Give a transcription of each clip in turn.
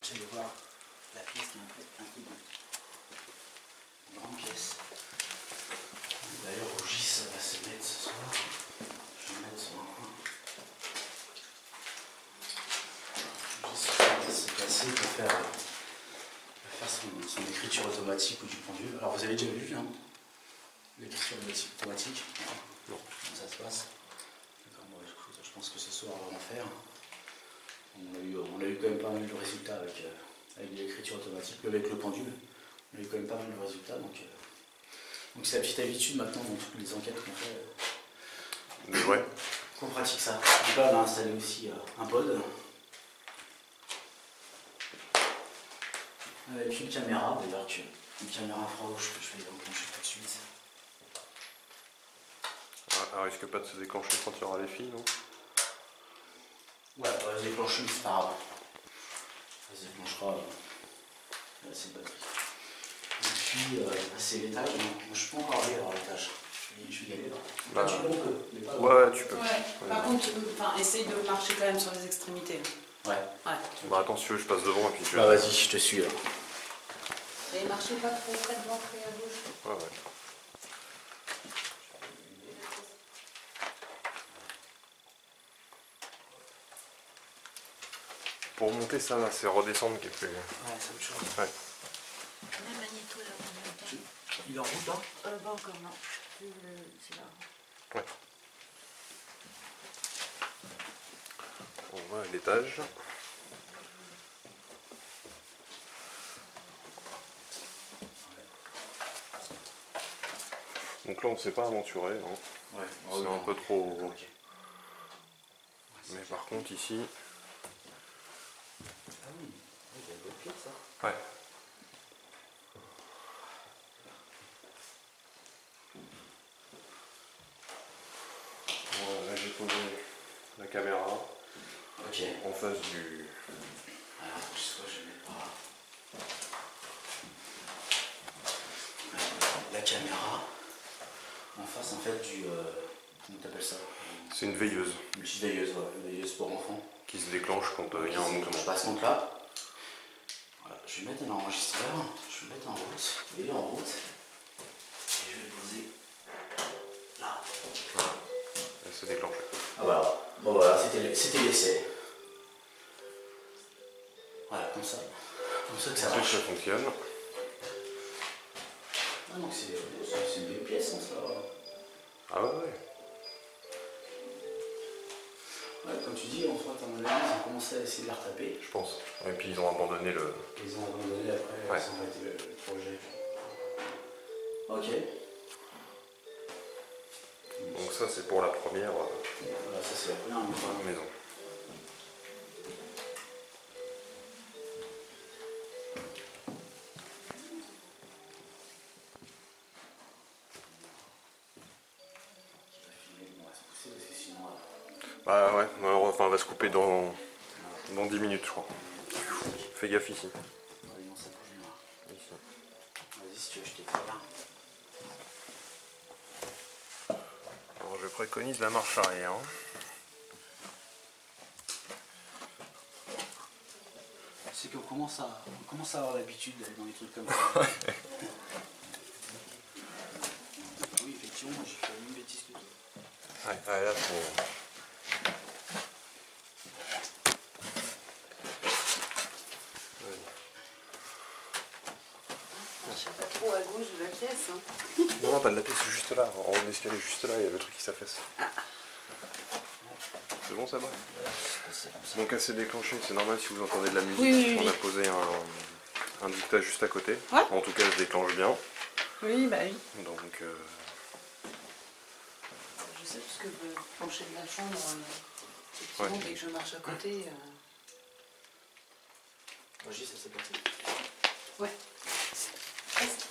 J'allais voir la pièce qui est un peu une grande pièce. D'ailleurs, au J, ça va se mettre ce soir. Je vais mettre sur un coin. Le J va se placer pour faire son écriture automatique ou du pendule. Alors, vous avez déjà vu, hein, l'écriture automatique? Non. Comment ça se passe? D'accord, bon, écoute, je pense que ce soir, on va en faire. On a eu quand même pas mal de résultats avec l'écriture automatique, avec le pendule. On a eu quand même pas mal de résultats, donc c'est la petite habitude maintenant dans toutes les enquêtes qu'on fait. Ouais. Qu'on pratique ça. Donc là, on a installé aussi un pod avec une caméra, d'ailleurs une caméra infrarouge que je vais enclencher tout de suite. Elle risque pas de se déclencher quand il y aura les filles, non? Ouais, elle va se déclencher, mais c'est pas grave. Elle se déclenchera. C'est une batterie. Et puis, c'est l'étage. Je peux encore aller à l'étage. Je vais y aller là. Bah, tu peux, on peut. Ouais, tu peux. Ouais. Par contre, essaye de marcher quand même sur les extrémités. Ouais. Bah, attends, si tu veux, je passe devant et puis tu. Bah, vas-y, je te suis là. Et marchez pas trop près de l'entrée à gauche. Ouais. Pour monter, ça va, c'est redescendre qui est plus. Ouais, c'est autre chose. Ouais. Même Magnéto là, on entend. Il est en route là? Pas encore, non. C'est là. Ouais. On va à l'étage. Donc là, on ne s'est pas aventuré. Hein. Ouais. C'est un peu trop. Okay. Mais par contre, ici. Ah oui, il y a d'autres pièces ça. Ouais. Voilà, là j'ai posé la caméra. Ok. En face du. Alors, je vais mettre par là. La caméra. En face en fait du. Comment t'appelles ça? C'est une veilleuse. Une petite veilleuse, voilà. Une veilleuse pour enfants. Qui se déclenche quand il y a un mouvement. Je passe donc là. Voilà, je vais mettre un enregistreur. Je vais le mettre en route. Il est en route. Et je vais le poser là. Voilà. Elle s'est déclenchée. Ah voilà. Bon voilà, c'était l'essai. Voilà, comme ça. Comme ça que ça marche. Ça fonctionne. Ah donc c'est une belle pièce hein, ça. Ah ouais. Ouais, comme tu dis, en fait, à mon avis, ils ont commencé à essayer de la retaper. Je pense. Et puis ils ont abandonné le. Ils ont abandonné après, Ouais. ils ont arrêté le projet. Ok. Donc ça c'est pour la première Voilà, ça c'est la première maison. Bah ouais, enfin on va se couper dans 10 minutes je crois. Fais gaffe ici. Vas-y si tu veux, je t'éclaire. Alors je préconise la marche arrière. C'est qu'on commence à avoir l'habitude d'aller dans des trucs comme ça. Oui, effectivement, j'ai fait la même bêtise que toi. Ouais, là faut. Je sais pas trop à gauche de la pièce. Hein. Non, pas de la pièce, juste là, en haut de l'escalier, juste là, il y a le truc qui s'affaisse. Ah. C'est bon ça va? C'est comme ça. Donc là c'est déclenché, c'est normal si vous entendez de la musique. Oui. On a posé un dictat juste à côté. Ouais. En tout cas, elle se déclenche bien. Oui, bah oui. Donc, Je sais parce que le plancher de la chambre, effectivement, dès que je marche à côté. Roger, ça s'est passé? Ouais. Presque.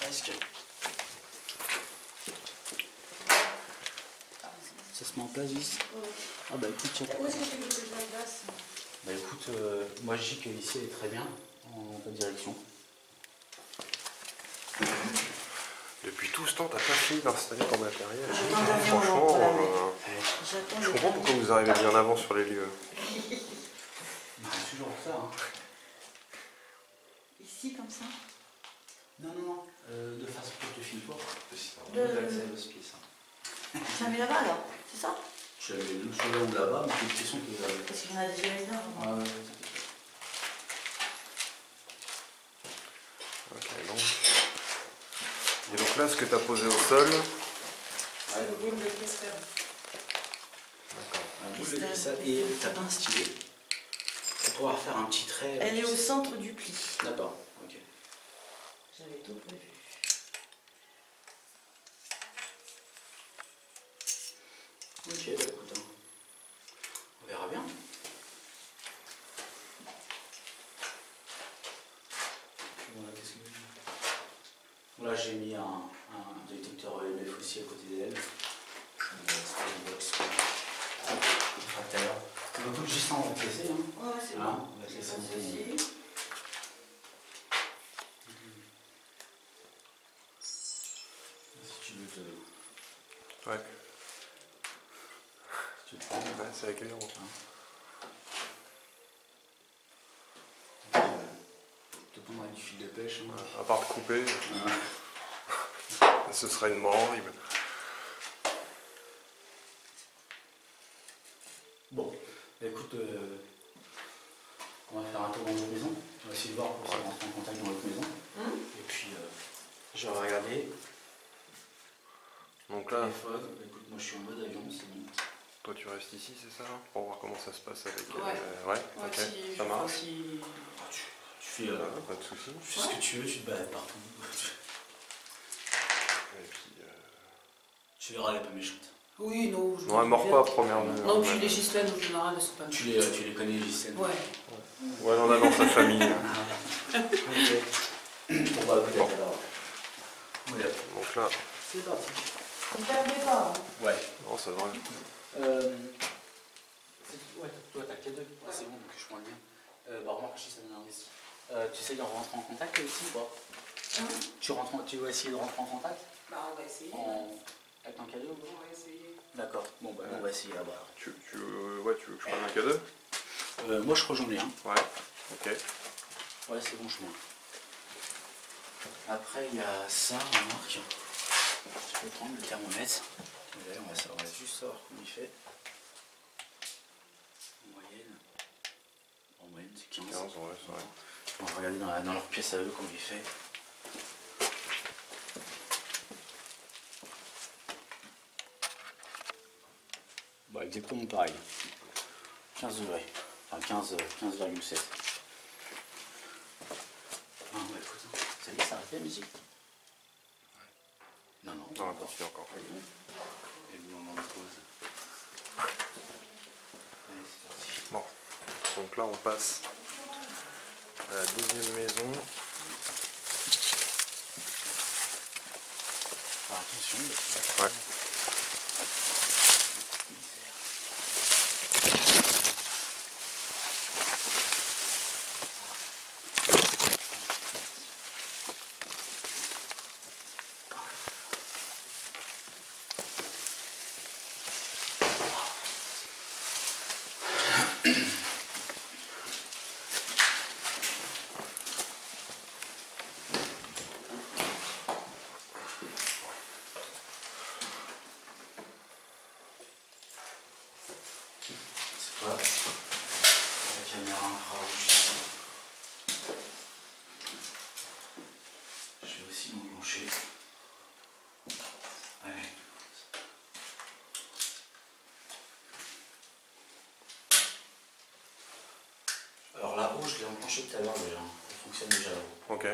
Presque. Ça se met en place, Gis? Ah bah écoute, tiens. Où est-ce que tu veux que je la place? Bah écoute, moi je dis qu'ici elle est très bien, en ta direction. depuis tout ce temps, t'as pas fini d'installer ton matériel. Franchement, Je comprends pourquoi vous arrivez bien avant sur les lieux. C'est toujours ça, hein. Ici, comme ça? Non, de façon pour te filmer toi. De- Tu l'as mis là-bas alors? C'est ça? Je l'avais soit là ou là-bas, mais c'est une question qui est là. Parce qu'il y en a déjà une là. Ah ouais, Ok, donc. Et donc là, ce que tu as posé au sol. C'est le boule de Kester. d'accord. Et t'as pas un stylet pour pouvoir faire un petit trait. Elle est au centre du pli. D'accord, ok. J'avais tout prévu. Ok, bah écoute, hein. On verra bien. Voilà, qu'est-ce que... Bon, là j'ai mis un détecteur EMF aussi à côté d'elle. C'était une box fracteur. On va tout juste en remplacer, hein. Ouais, c'est Ah, bon. on va te C'est laisser ça monter. aussi. Si tu veux te... Ouais, Si tu veux te prendre, ouais c'est accueillant. te prendre avec du fil de pêche. Hein. À part de couper, ce serait une mort horrible. Bon, bah écoute, on va faire un tour dans votre maison. On va essayer de voir pour ça rentrer en contact dans votre maison. Et puis, je vais regarder. Donc là, Téléphone. Bah, écoute, moi je suis en mode avion, c'est bon. toi tu restes ici, c'est ça? Pour voir comment ça se passe avec. Ouais. Ouais, ok, Si, ça marche. Si... Ah, tu fais, Pas de soucis. tu fais ce que tu veux, tu te balades partout. Et puis. Tu verras, elle est pas méchante. Oui, non. Non, elle mord pas à première vue. Non, puis les Gislaines en général, elles sont pas Tu les connais, Gisèle? Ouais. Ouais, elle en a dans sa famille. Ok. Bon, bah peut-être alors. Voilà. Donc là, C'est parti. Ne perdez pas. Hein. Ouais. non, ça devrait. Ouais, toi t'as que deux. Ah, c'est bon, donc je prends le mien. Bah remarque, je sais ça aussi. Tu essayes de rentrer en contact ici ou pas? Tu vas essayer de rentrer en contact? Bah, on va essayer. Avec un cadeau? On va essayer. D'accord. Bon, bah on va essayer là-bas. Tu veux que je prenne un cadeau? Moi je crois que j'en ai un. Ouais, ok. Ouais, c'est bon, je m'en. Après, il y a ça, remarque. Je peux prendre le thermomètre. Là, on va juste savoir comment il fait. En moyenne, c'est 15. 15, ouais, c'est vrai. On va regarder dans leur pièce à eux comment il fait. Bah, exactement pareil. 15 degrés. Enfin 15,7. Ah, bah écoute, ça y est, ça arrête la musique. Non, Non, on continue encore. Et le moment de pause. Allez, c'est parti. Bon, donc là on passe à la deuxième maison. Alors attention, Ouais. c'est quoi? La caméra infrarouge ici. Je vais aussi m'enclencher. Allez. branché tout à l'heure déjà, ça fonctionne déjà là. Ok.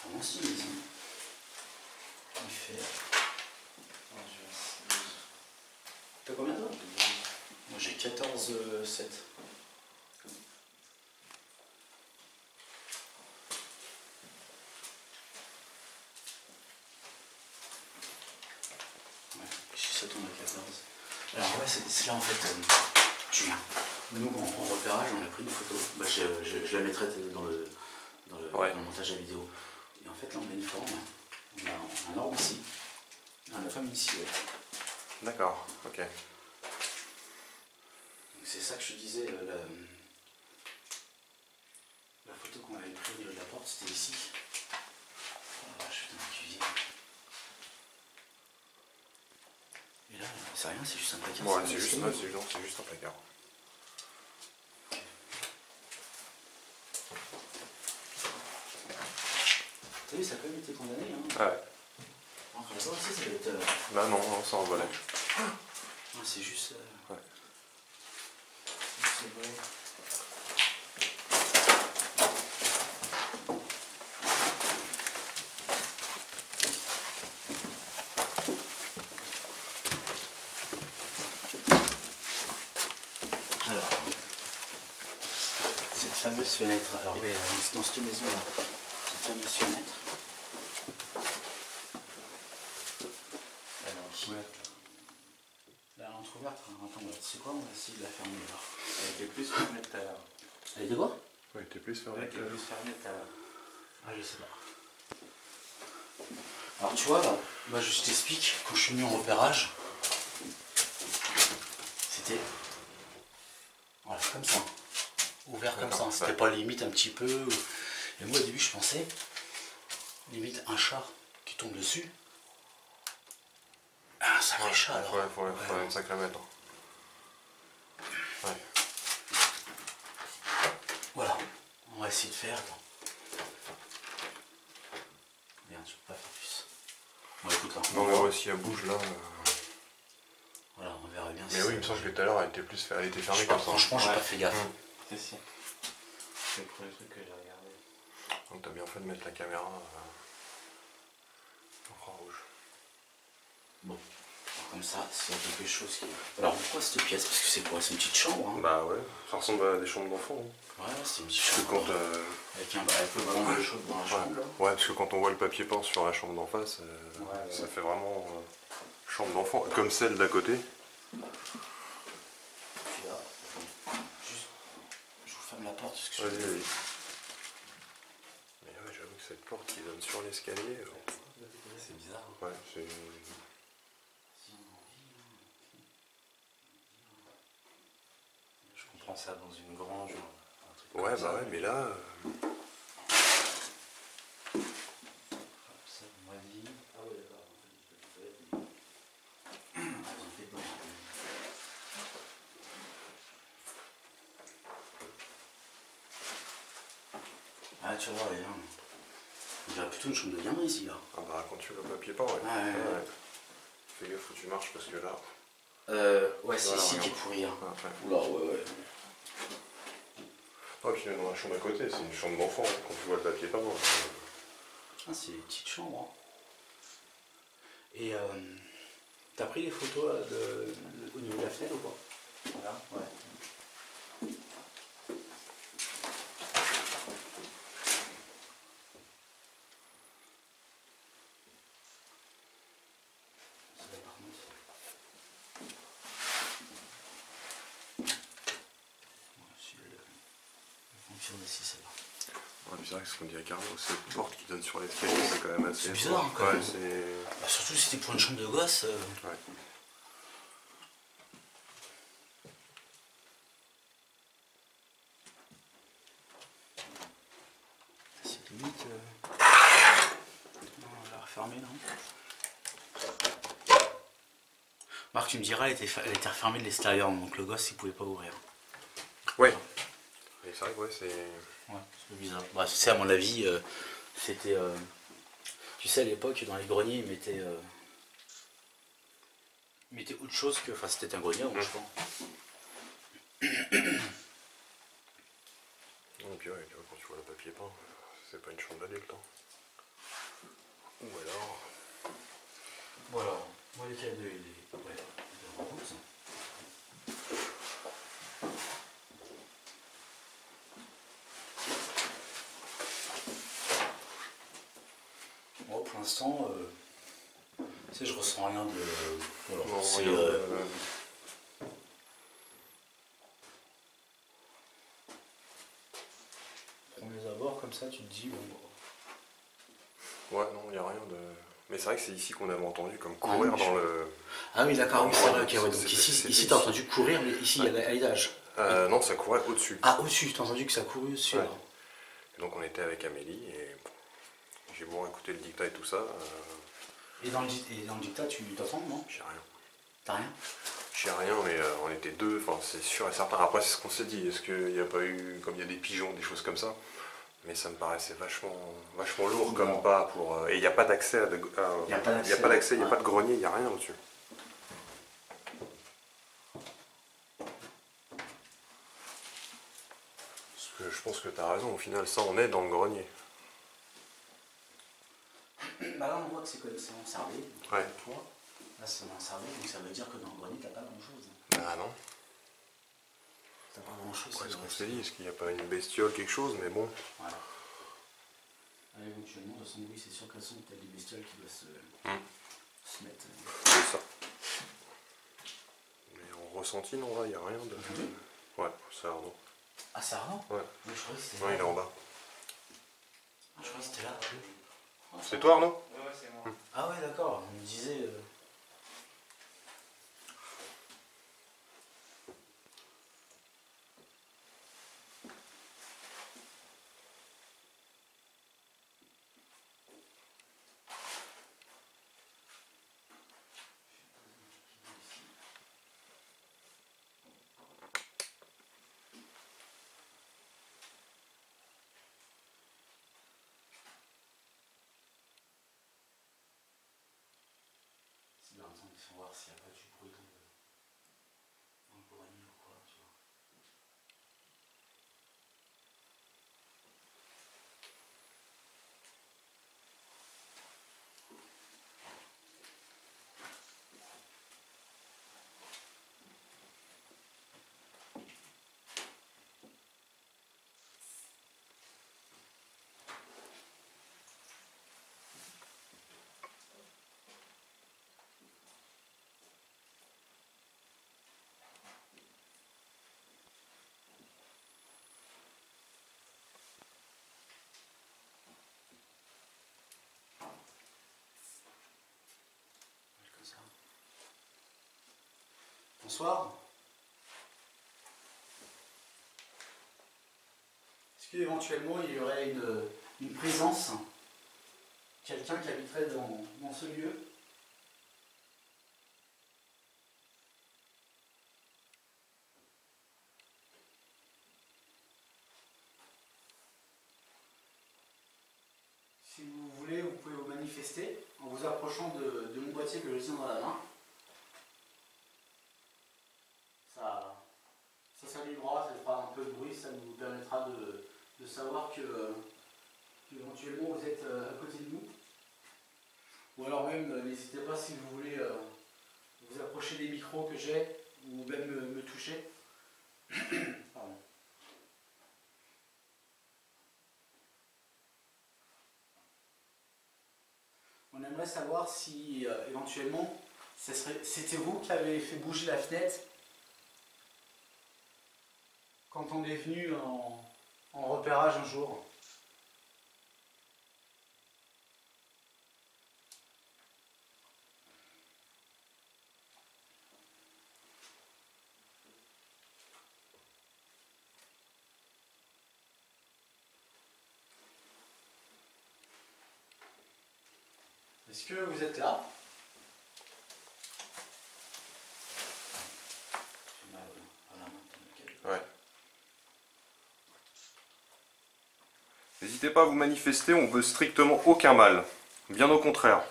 Vraiment si, maison. Il fait... T'as combien toi? Moi j'ai 14,7. Ça tombe à 14. Alors ouais, c'est là en fait, Julien. Nous en repérage, on a pris une photo. Bah, je la mettrai dans le montage à vidéo. Et en fait là on a une forme. On a un ordre ici. On a comme une silhouette. D'accord, ok. C'est ça que je te disais. La photo qu'on avait prise au niveau de la porte, c'était ici. Oh, je suis dans la cuisine. Et là, c'est rien, c'est juste un placard. Ouais, c'est juste un placard. T'as vu, ça a quand même été condamné. Hein. Ah ouais. Alors là-bas aussi, ça doit être. Bah non, ça envolait. Ouais, c'est juste. Ouais. C'est vrai. Alors, cette fameuse fenêtre. Alors, oui, dans cette maison-là, cette fameuse fenêtre. Là, l'entrouverte, attends, tu sais quoi, on va essayer de la fermer là. Elle était plus fermée tout à l'heure. Elle était quoi? Ouais, t'es plus fermé. Elle était plus fermée tout à l'heure. Ah, je sais pas. Alors, tu vois, là, moi je t'explique, quand je suis venu en repérage, c'était. Voilà, comme ça. Ouvert comme ça. C'était pas limite un petit peu. Et moi, au début, je pensais, limite un chat qui tombe dessus. Ah, un sacré chat alors. Ouais, faut une sacrée mètre. Ouais. Voilà, on va essayer de faire. Attends. Merde, je peux pas faire plus. Bon, écoute, là. Non, mais ouais, si elle bouge là. Voilà, on verra bien. Mais oui, il me semble que tout à l'heure elle était fermée comme ça. Franchement, j'ai pas fait gaffe. C'est si. C'est le premier truc que j'ai regardé. Donc t'as bien fait de mettre la caméra infrarouge. Bon, alors comme ça, s'il y a quelque chose qui. Alors pourquoi cette pièce? Parce que c'est quoi? C'est une petite chambre, hein? Bah ouais, ça ressemble à des chambres d'enfants. Hein. Ouais, c'est une petite Parce que chambre. quand, Avec un ballon de chaud dans la chambre, là. ouais, parce que quand on voit le papier peint sur la chambre d'en face, ça fait vraiment chambre d'enfant, comme celle d'à côté. Puis là, juste, je vous ferme la porte parce que Vas-y, vas-y. Mais ouais, j'avoue que cette porte qui donne sur l'escalier, c'est bizarre. ouais, c'est... Je comprends ça dans une grange ou un truc Ouais, comme ça. bah ouais, mais là... Ça, vas-y. Ah ouais, d'accord. Ah, tu vas voir, les gens. On dirait plutôt une chambre de gamin ici, là. Ah bah quand tu vois le papier peint, ouais. Ouais. Fais gaffe où tu marches parce que là... Ouais, c'est Voilà, ici qui est regarde. pourri. Hein. Ouais. Oula, ouais. Ah, puis même dans la chambre à côté, c'est une chambre d'enfant, hein, quand tu vois le papier peint. Ah, c'est une petite chambre. Hein. Et t'as pris les photos là, au niveau de la fenêtre ou pas? Voilà. Ouais. Celle-là, par contre. Ouais, si elle fonctionne aussi, celle-là. Ouais, c'est vrai que ce qu'on dirait carrément, cette porte qui donne sur l'escalier, c'est quand même assez... C'est bizarre, hein, quand ouais, même. c'est... Bah, surtout si c'était pour une chambre de gosse. Ouais. C'est limite. On va la refermer là. Marc, tu me diras, elle était refermée de l'extérieur, donc le gosse il pouvait pas ouvrir. Ouais. Et c'est vrai que ouais, c'est... Ouais, c'est bizarre. Bah, tu sais, à mon avis, c'était. Tu sais, à l'époque, dans les greniers, mettez autre chose que. Enfin, c'était un grenier, je pense. Et puis ouais, quand tu vois le papier peint, c'est pas une chambre d'adulte. Hein. Ou alors. Bon alors, moi les cadeaux, ouais, de rose. Moi pour l'instant, tu sais, je ressens rien de. Voilà, Non, c'est. rien, Premiers abords comme ça, tu te dis, bon. Ouais, non, il n'y a rien de. Mais c'est vrai que c'est ici qu'on avait entendu comme courir dans le. Ah oui, d'accord, oui, c'est vrai, ok, ouais. Donc C'était ici t'as entendu courir, mais ici il y a l'étage. Non, ça courait au-dessus. Ah, au-dessus, t'as entendu que ça courait au-dessus. Ouais. Et donc on était avec Amélie et j'ai beau écouter le dictat et tout ça. Et dans le dictat, tu t'entends, non? J'ai rien. T'as rien? J'ai rien, mais on était deux, enfin c'est sûr et certain. Après, c'est ce qu'on s'est dit. Est-ce qu'il n'y a pas eu, comme il y a des pigeons, des choses comme ça? Mais ça me paraissait vachement lourd comme pas pour. Et il n'y a pas d'accès à. Il n'y a pas d'accès, il n'y a pas de grenier, il n'y a rien au-dessus. Parce que je pense que tu as raison, au final, ça on est dans le grenier. Bah là, on voit que c'est comme ça encerclé. Ouais. Là, c'est encerclé, donc ça veut dire que dans le grenier, t'as pas grand-chose. Ah non. T'as pas grand-chose. Ouais, ce qu'on s'est dit, est-ce qu'il n'y a pas une bestiole, quelque chose, mais bon. Voilà. Ah, éventuellement, de toute façon, oui, c'est sûr qu'elles sont peut-être des bestioles qui doivent se mettre. C'est ça. Mais en ressenti, non, là, il n'y a rien de. Ouais, c'est Arnaud. Ah, c'est Arnaud? Ouais. Mais je croyais que c'était Non, là. il est en bas. Ah, je croyais que c'était là. C'est toi, Arnaud? Ouais, c'est moi. Ah ouais, d'accord, on me disait... C'est bien, attends, il faut voir s'il n'y a pas du bruit dans le grenier ou quoi, tu vois. Comme ça. Bonsoir. Est-ce qu'éventuellement il y aurait une présence, quelqu'un qui habiterait dans ce lieu? Si vous voulez, vous pouvez vous manifester en vous approchant de mon boîtier que je tiens dans la main. Ça s'allumera, ça fera un peu de bruit, ça nous permettra de savoir qu'éventuellement vous êtes à côté de nous. Ou alors même, n'hésitez pas si vous voulez vous approcher des micros que j'ai, ou même me toucher. Pardon. On aimerait savoir si éventuellement c'était vous qui avez fait bouger la fenêtre quand on est venu en repérage un jour. Est-ce que vous êtes là? Ouais. N'hésitez pas à vous manifester, on veut strictement aucun mal. Bien au contraire.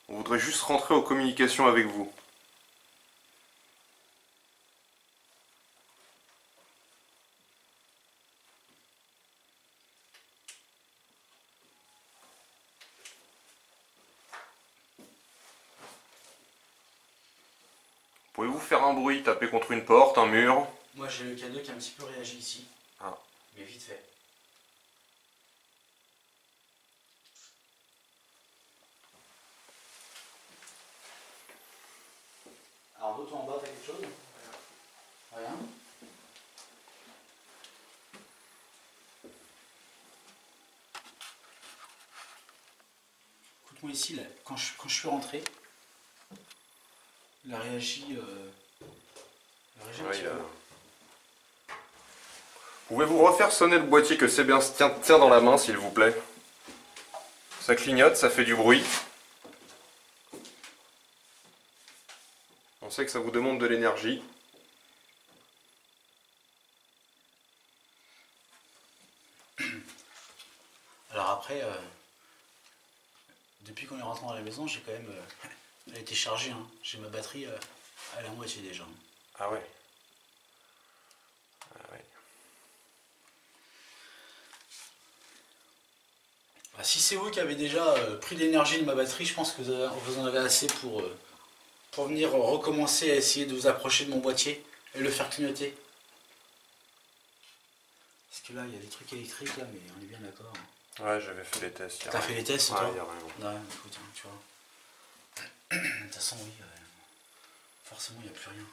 On voudrait juste rentrer en communication avec vous. Pouvez-vous faire un bruit, taper contre une porte, un mur? Moi j'ai le K2 qui a un petit peu réagi ici. Ah. Mais vite fait. Alors d'autres en bas, t'as quelque chose? Rien. Écoute-moi ici, là, quand je suis rentré, il a réagi, un petit peu. Pouvez-vous refaire sonner le boîtier que Sébastien tient dans la main, s'il vous plaît? Ça clignote, ça fait du bruit. On sait que ça vous demande de l'énergie. Alors après, depuis qu'on est rentré dans la maison, j'ai quand même... elle a été chargée, hein. J'ai ma batterie à la moitié déjà. Ah ouais. Ah ouais. Bah, si c'est vous qui avez déjà pris l'énergie de ma batterie, je pense que vous en avez assez pour venir recommencer à essayer de vous approcher de mon boîtier et le faire clignoter. Parce que là, il y a des trucs électriques, là, mais on est bien d'accord. Ouais, j'avais fait les tests. T'as fait les tests, ouais, toi? y a rien. Ouais, écoute, hein, tu vois. De toute façon, oui, forcément, il n'y a plus rien.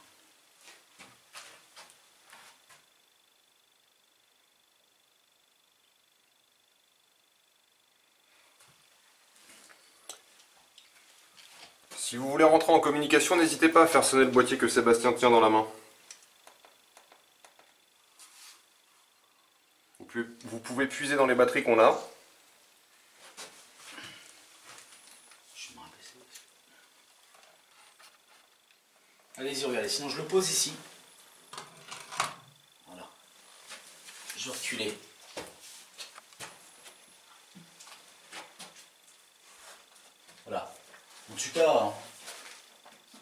Si vous voulez rentrer en communication, n'hésitez pas à faire sonner le boîtier que Sébastien tient dans la main. Vous pouvez puiser dans les batteries qu'on a. Allez-y, regardez, sinon je le pose ici. Voilà. Je vais reculer. Voilà. En tout cas,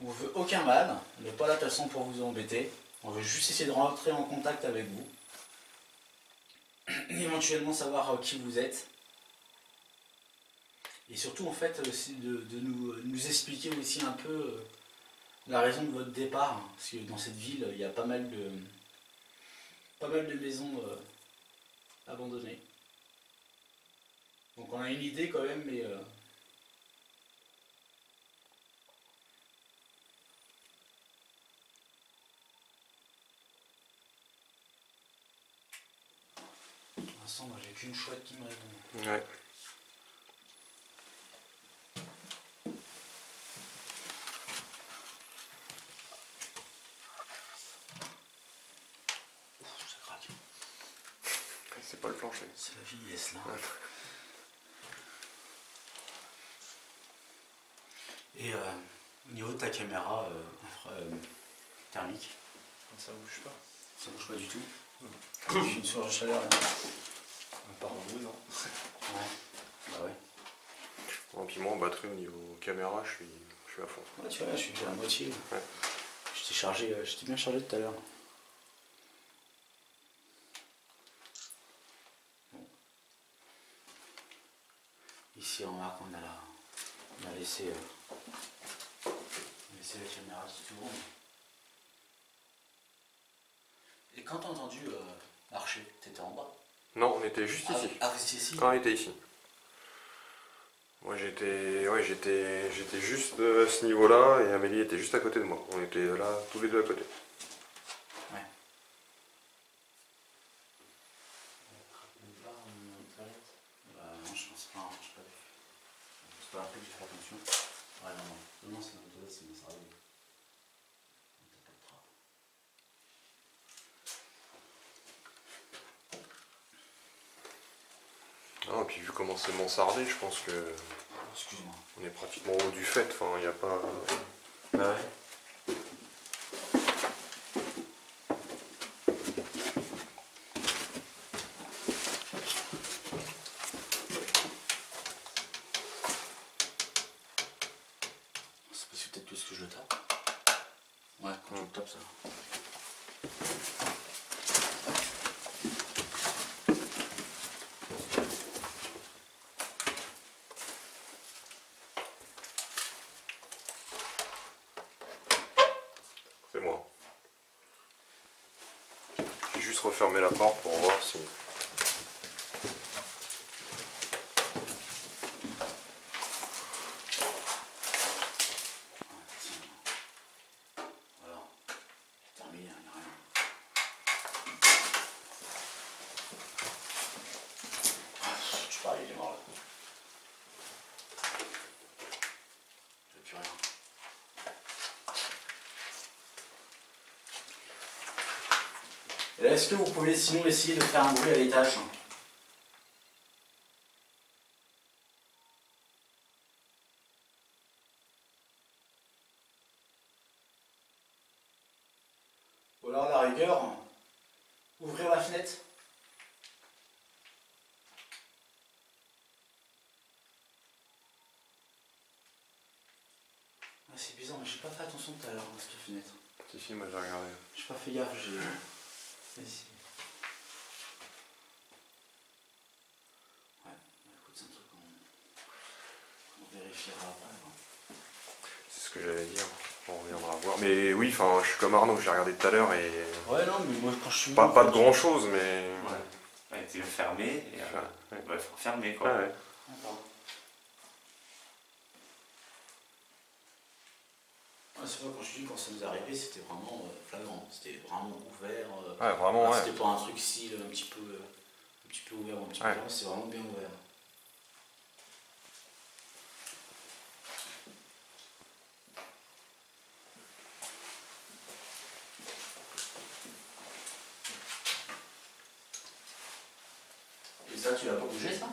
on ne veut aucun mal. On n'est pas là de toute façon pour vous embêter. On veut juste essayer de rentrer en contact avec vous. Éventuellement savoir qui vous êtes. Et surtout, en fait, aussi de nous expliquer aussi un peu la raison de votre départ. Parce que dans cette ville, il y a pas mal de maisons abandonnées. Donc on a une idée quand même, mais... Pour l'instant, moi j'ai qu'une chouette qui me répond. Ouais. Ça craque. C'est pas le plancher. C'est la vieillesse là. Ouais. Et au niveau de ta caméra thermique, Ça bouge pas. ça bouge pas du tout. J'ai une source de chaleur là. Par en bout, non. Ouais. Bah ouais. Bon, puis moi en batterie au niveau caméra, je suis à fond. Ouais, tu vois, je suis déjà à la moitié. Ouais. J'étais bien chargé tout à l'heure. Bon. Ici en marque, on a laissé la caméra qui tourne. Et quand t'as entendu marcher, t'étais en bas? Non, on était juste ici. Ah, vous étiez ici? Ah, on était ici. Moi j'étais juste à ce niveau-là et Amélie était juste à côté de moi. On était là tous les deux à côté. Ouais. Bah non, je pense pas, je sais pas. C'est pas après que j'ai fait attention. Ouais, non, c'est dans le toilette, c'est ça arrive. Ah, et puis vu comment c'est mansardé, je pense que Excuse-moi. on est pratiquement au haut du fait. Enfin, il n'y a pas. Bah ouais. C'est parce que peut-être plus que je le tape. Ouais, quand je le tape ça. refermer la porte pour voir si... Voilà. Terminé, il n'y a rien. Je sais pas, il est mort là. Je veux plus rien. Et là, est-ce que vous pouvez sinon essayer de faire un bruit à l'étage? Ou alors, à la rigueur, ouvrir la fenêtre. Ah, c'est bizarre, mais j'ai pas fait attention tout à l'heure à cette fenêtre. Si, moi j'ai regardé. J'ai pas fait gaffe, j'ai... Ici. Ouais, bah, écoute, c'est un truc qu'on vérifiera après. Hein. C'est ce que j'allais dire, on reviendra voir. Mais oui, enfin, je suis comme Arnaud, j'ai regardé tout à l'heure et... Ouais, non, mais moi quand je suis... Pas de grand chose, mais... Ouais. Elle était fermée et Ouais. ouais, fermée quoi. Ouais. D'accord. Ah, c'est vrai, quand je dis quand ça nous est arrivé, c'était vraiment flagrant. C'était vraiment ouvert. Ouais, vraiment, ouais. C'était pas un truc style un petit peu ouvert ou un petit peu fermé, c'est vraiment bien ouvert. Et ça, tu l'as pas bougé, ça?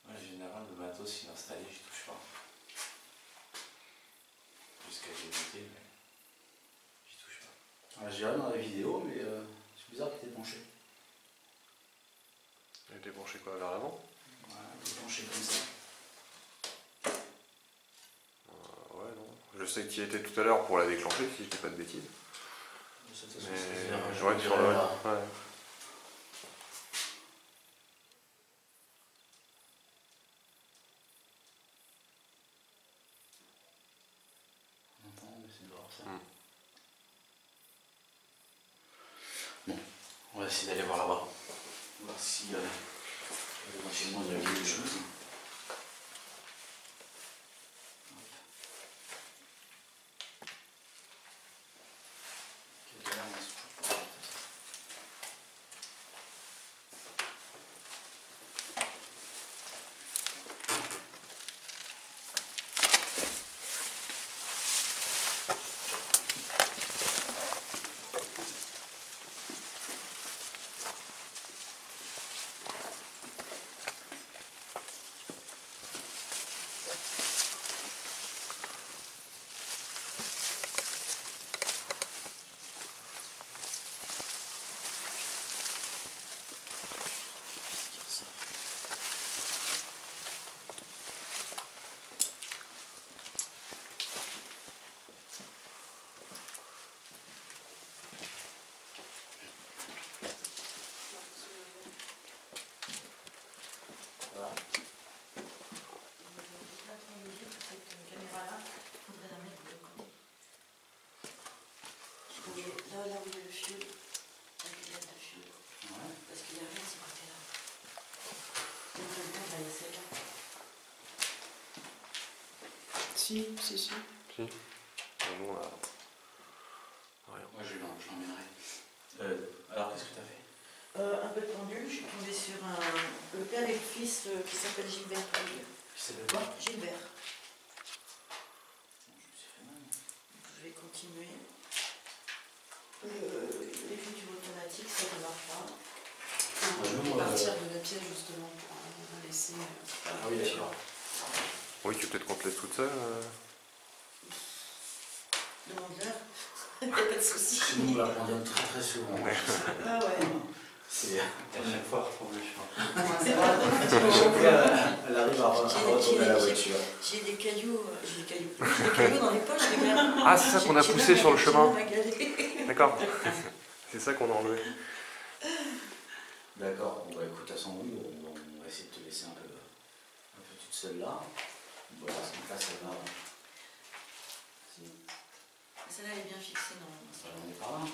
En général, le matos il est installé, j'y touche pas. Jusqu'à j'ai noté, mais j'y touche pas. J'ai rien dans la vidéo, mais c'est bizarre qu'il était penché. Il était branché quoi, vers l'avant? Voilà, il était penché comme ça. Ouais, non. Je sais qu'il y était tout à l'heure pour la déclencher, si je dis pas de bêtises. Mais ouais, sur le... Ouais. On entend, mais c'est dehors ça. Mm. Bon, on va essayer d'aller voir là-bas. Voir si éventuellement il y a eu des choses. Là où il y a le fioul, avec les lettres de fioul. Ouais. Parce qu'il n'y a rien, c'est marqué là. Donc le temps, il y a celle-là. Si. Si. Bon, là... Rien. Moi je l'emmènerai. Alors qu'est-ce que tu as fait? Un peu de pendule, je suis tombée sur le père et le fils qui s'appelle Gilbert Pendule. Tu sais de quoi? Gilbert. Je me suis fait mal. Je vais continuer. L'écriture automatique, ça ne marche pas. Je vais partir de la pièce justement pour laisser. Ah oui, d'accord. Oui, tu peut-être qu'on te laisse toute seule. Demande-leur. Il n'y a pas de souci. Chez nous, on l'abandonne très très souvent. Ouais. Ah ouais. C'est... Et à chaque fois, retrouve le chemin. C'est vrai. Elle arrive à retourner à la voiture. J'ai des cailloux dans les poches, les gars. Ah, c'est ça qu'on a poussé sur le chemin. J'ai D'accord. C'est ça qu'on a enlevé. D'accord. Bon, bah écoute, à son oui, on va essayer de te laisser un peu toute seule là. Voilà, donc là, ça va. Celle-là, elle est bien fixée, non? Ça va, on est par là.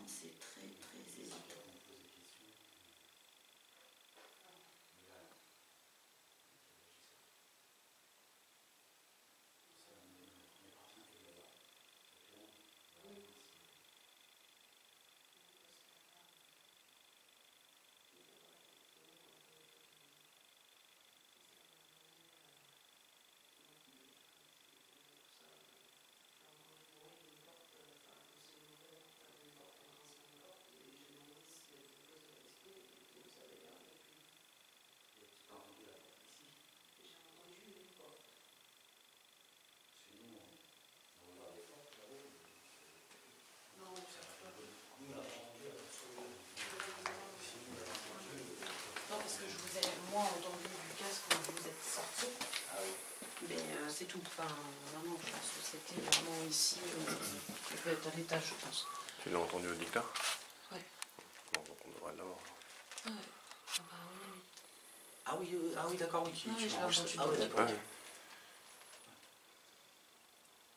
c'est très très hésitant. Non, parce que je vous ai, moi, entendu du casque quand vous êtes sorti. Ah oui. Mais c'est tout. Enfin, vraiment, je pense que c'était vraiment ici. Il peut être à l'étage, je pense. Tu l'as entendu au dictat? Ouais. Bon, donc on devrait l'avoir. Ah ouais. Ah bah, oui. Ah oui, d'accord, oui. Ah oui, je l'ai entendu. Ah oui, d'accord. Ouais.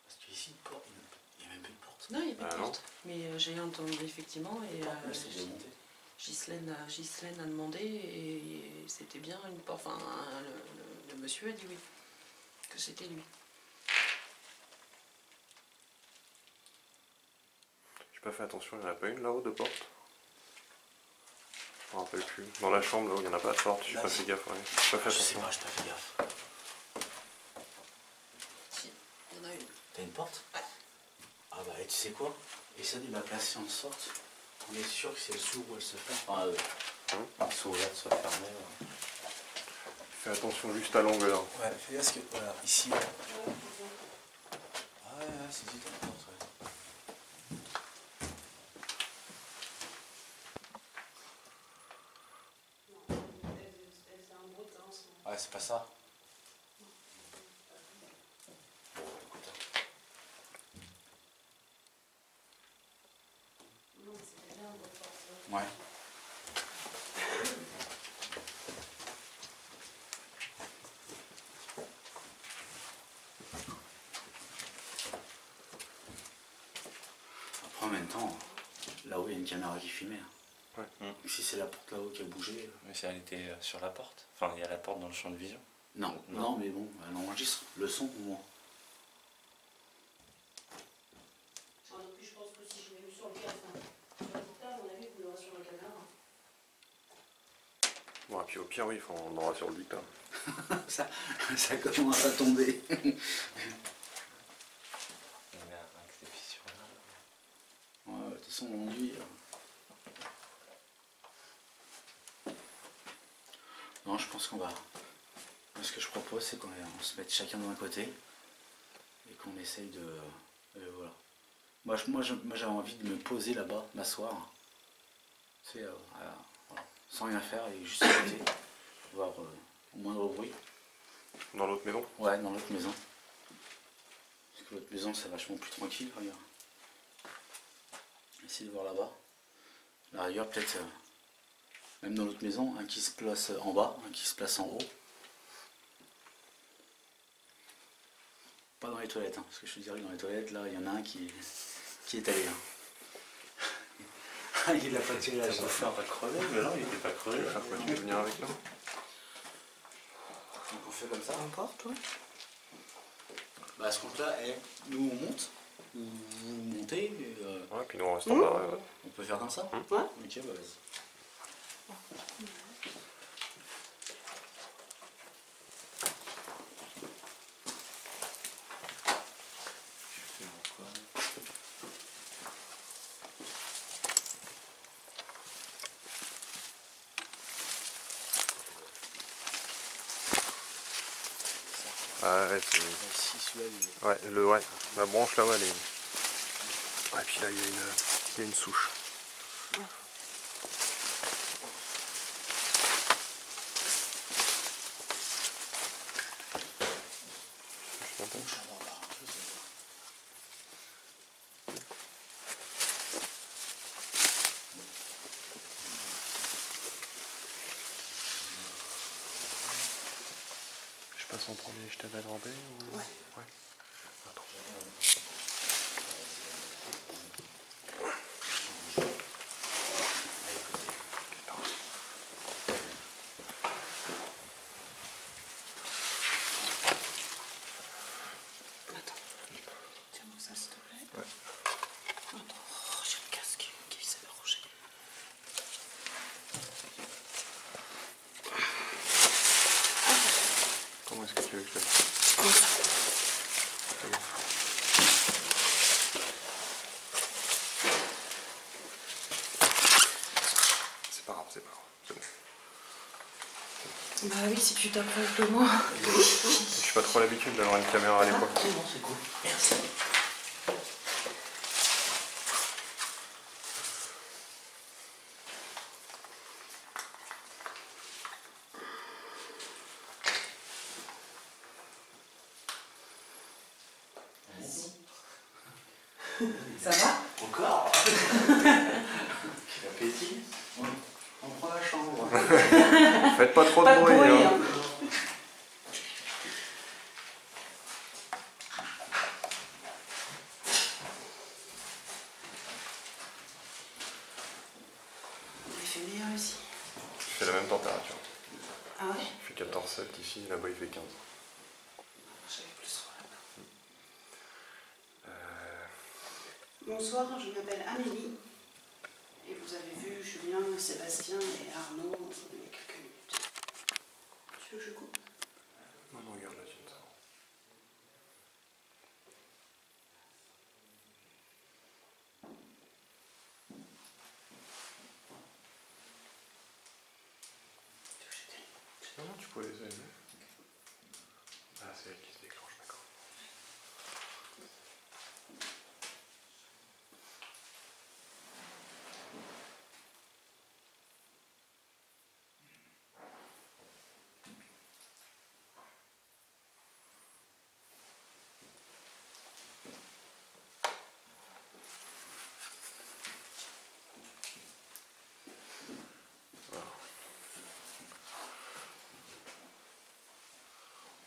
Parce qu'ici, il n'y a même plus de porte. Non, il n'y a pas de Ah non. porte. Mais j'ai entendu effectivement. Et Mais c'est démonté. Ghislaine a demandé et c'était bien une porte. Enfin, le monsieur a dit oui. Que c'était lui. J'ai pas fait attention, il n'y en a pas une là-haut de porte? Je me rappelle plus. Dans la chambre là où il n'y en a pas de porte, j'ai Là, pas si. fait gaffe. Ouais. J'ai pas fait Je sais attention. pas, j'ai pas fait gaffe. Si, il y en a une. T'as une porte? Ouais. Ah bah, et tu sais quoi? Essaie de la placer en sorte. On est sûr que si elle s'ouvre ou elle se ferme. Enfin, soit ouverte, soit fermée. Fais attention juste à l'angle là. Ouais, fais gaffe que, voilà, ici. Ah ouais, c'est dit la porte, ouais. Ouais, c'est pas ça. Bon, écoute. Ouais. Après, en même temps, là-haut, il y a une caméra qui filmait. Ouais. Donc, si c'est la porte là-haut qui a bougé. Mais si elle était sur la porte. Enfin, il y a la porte dans le champ de vision. Non, non, mais bon, elle enregistre le son au moins. Je pense que si je l'ai vu sur le casque, sur la guitare, à mon avis, vous l'aurez sur la caméra. Bon, et puis au pire, oui, on aura sur le dictat. ça commence à tomber. Il y en a un qui s'est fissure là. Ouais, de toute façon, on dit. Non, je pense qu'on va. Ce que je propose, c'est qu'on se mette chacun d'un côté et qu'on essaye de. Voilà. Moi, j'avais envie de me poser là-bas, m'asseoir. Tu sais, voilà, sans rien faire et juste écouter, voir au moindre bruit. Dans l'autre maison? Ouais, dans l'autre maison. Parce que l'autre maison, c'est vachement plus tranquille, regarde. Essayer de voir là-bas. La rigueur, peut-être, même dans l'autre maison, un qui se place en bas, un qui se place en haut. Pas dans les toilettes, hein, parce que je te dirais que dans les toilettes, là, il y en a un qui est allé. Hein. Il a pas tiré la Ça m'a fait un pas crevé, mais non, il était pas crevé. Chaque fois, tu veux venir avec nous? Donc on fait comme ça. Encore, toi? Bah à ce compte-là, nous on monte, ou vous montez, et, Ouais, puis nous on reste en bas. Ouais. on peut faire comme ça. Ouais. Ok, bah vas-y. Ah ouais, c'est. Ici, celui-là, Ouais, la branche là-bas, elle est. Ouais, et puis là, il y a une souche. Je passe en premier, je t'avais demandé ou... Ouais. Attends. Bah oui, si tu t'approches de moi. Je suis pas trop l'habitude d'avoir une caméra à l'époque. C'est bon, c'est cool. Merci. Ça va? Encore. Quel appétit. On prend la chambre. Faites pas trop Pas de de bruit. bruit, Hein. hein. Il fait meilleur ici. Il fait la même température. Ah ouais? Il fait 14,7 ici, là-bas il fait 15. J'avais plus froid là-bas. Bonsoir, je m'appelle Amélie. Et vous avez vu Julien, Sébastien et Arnaud il y a quelques minutes. Tu veux que je coupe? Non, non, regarde la tienne, ça. Non, non, tu peux les allumer. Ah, c'est elle qui se déclenche, d'accord.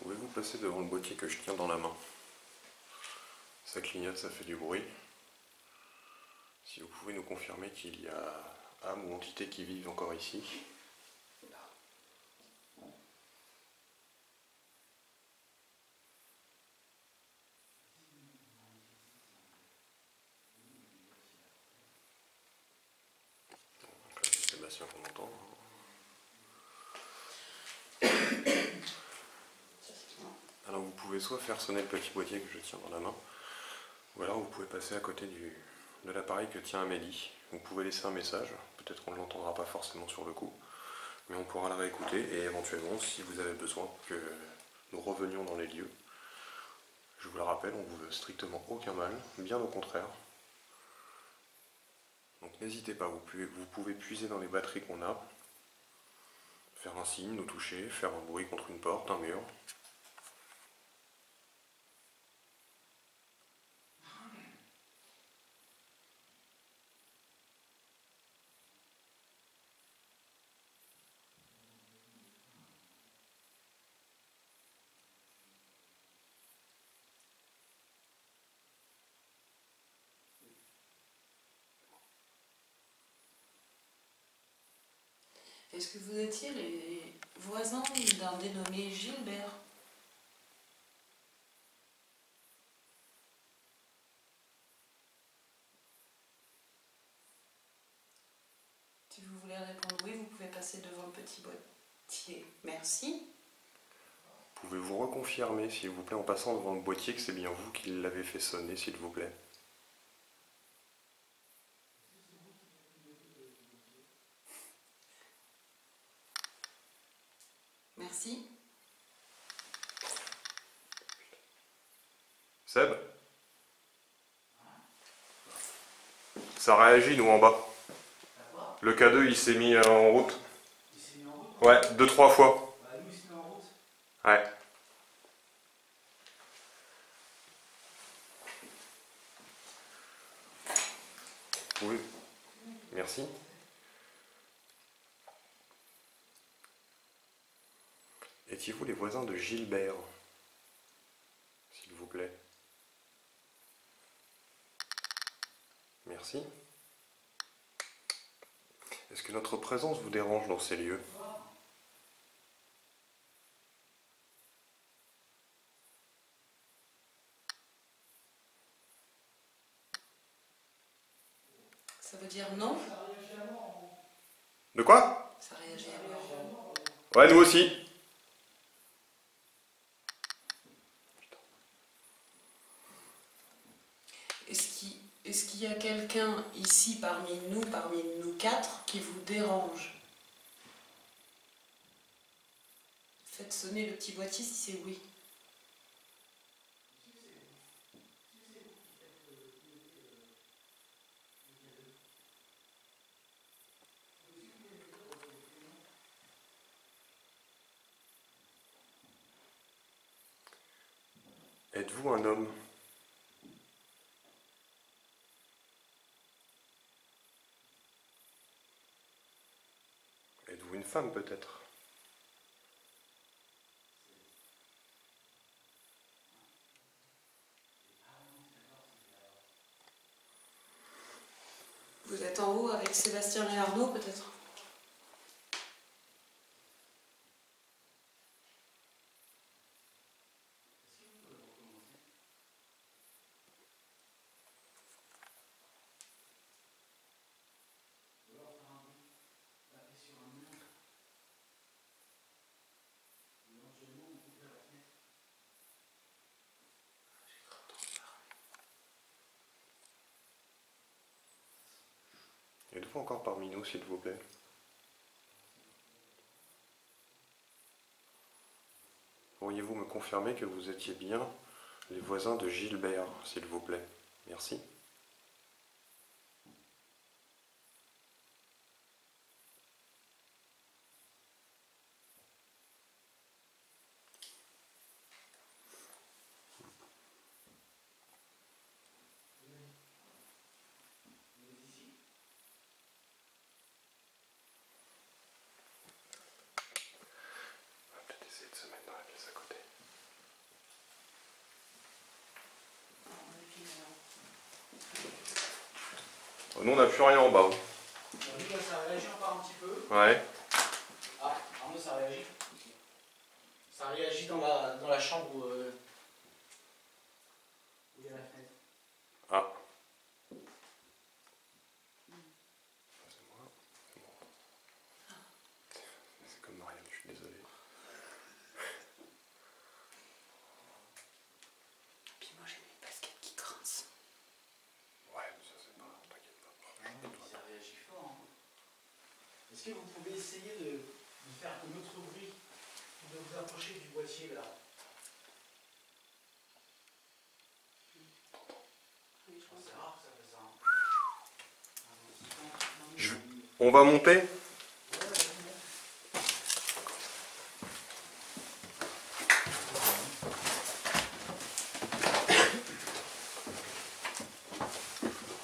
Pouvez-vous passer devant le boîtier que je tiens dans la main? Ça clignote, ça fait du bruit. Si vous pouvez nous confirmer qu'il y a âme ou entité qui vivent encore ici. Donc là, c'est Sébastien qu'on entend. Alors vous pouvez soit faire sonner le petit boîtier que je tiens dans la main, ou alors vous pouvez passer à côté de l'appareil que tient Amélie. Vous pouvez laisser un message, peut-être qu'on ne l'entendra pas forcément sur le coup, mais on pourra le réécouter et éventuellement, si vous avez besoin que nous revenions dans les lieux, je vous le rappelle, on vous veut strictement aucun mal, bien au contraire. Donc n'hésitez pas, vous pouvez puiser dans les batteries qu'on a, faire un signe, nous toucher, faire un bruit contre une porte, un mur. Est-ce que vous étiez les voisins d'un dénommé Gilbert? Si vous voulez répondre oui, vous pouvez passer devant le petit boîtier. Merci. Pouvez-vous reconfirmer, s'il vous plaît, en passant devant le boîtier, que c'est bien vous qui l'avez fait sonner, s'il vous plaît? Merci. Seb? Ça réagit, nous, en bas. Le K2, il s'est mis en route. Il s'est mis en route? Ouais, 2-3 fois. Bah, nous, il s'est mis en route. Ouais. Oui. Merci. Étiez-vous les voisins de Gilbert, s'il vous plaît? Merci. Est-ce que notre présence vous dérange dans ces lieux? Ça veut dire non? De quoi? Ça réagit à mort. Ouais, nous aussi. Est-ce qu'il y a quelqu'un ici parmi nous quatre, qui vous dérange? Faites sonner le petit boîtier si c'est oui. Êtes-vous un homme? Êtes-vous une femme peut-être? Vous êtes en haut avec Sébastien et Arnaud peut-être? Êtes-vous encore parmi nous, s'il vous plaît? Pourriez-vous me confirmer que vous étiez bien les voisins de Gilbert, s'il vous plaît? Merci. On va peut-être essayer de se mettre dans la pièce à côté. Nous, on n'a plus rien en bas. Ça réagit encore un petit peu. Ouais. Ah, Arnaud, ça réagit. Ça réagit dans la chambre où il y a la fenêtre. Ah. C'est moi. C'est comme Marianne, je suis désolé. Puis moi j'ai mes baskets qui grincent. Ouais, mais ça c'est pas... T'inquiète pas. Ça réagit fort. Hein. Est-ce que vous pouvez essayer de faire un autre bruit, de vous approcher du boîtier là? C'est rare que ça fait ça. Hein. On va monter?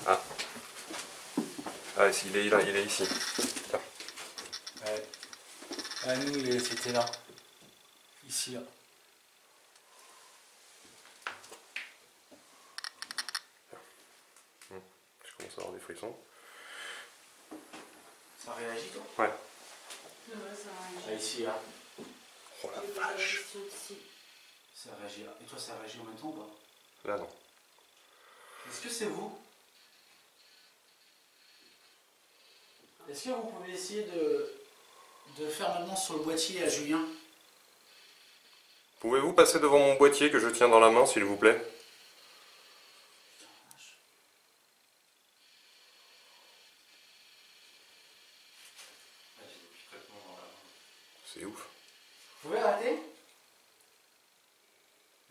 Ah. Ah, il est là, il est ici. Tiens. Ouais. Ah, nous, c'était là. Ici, là. Je commence à avoir des frissons. Ça réagit, toi? Ouais. Ouais, ça Ah, réagit. ici, là. Oh la vache. Ça réagit là. Et toi, ça réagit en même temps ou pas? Là, non. Est-ce que c'est vous? Est-ce que vous pouvez essayer de faire maintenant sur le boîtier à Julien? Pouvez-vous passer devant mon boîtier que je tiens dans la main, s'il vous plaît? C'est ouf. Vous pouvez arrêter?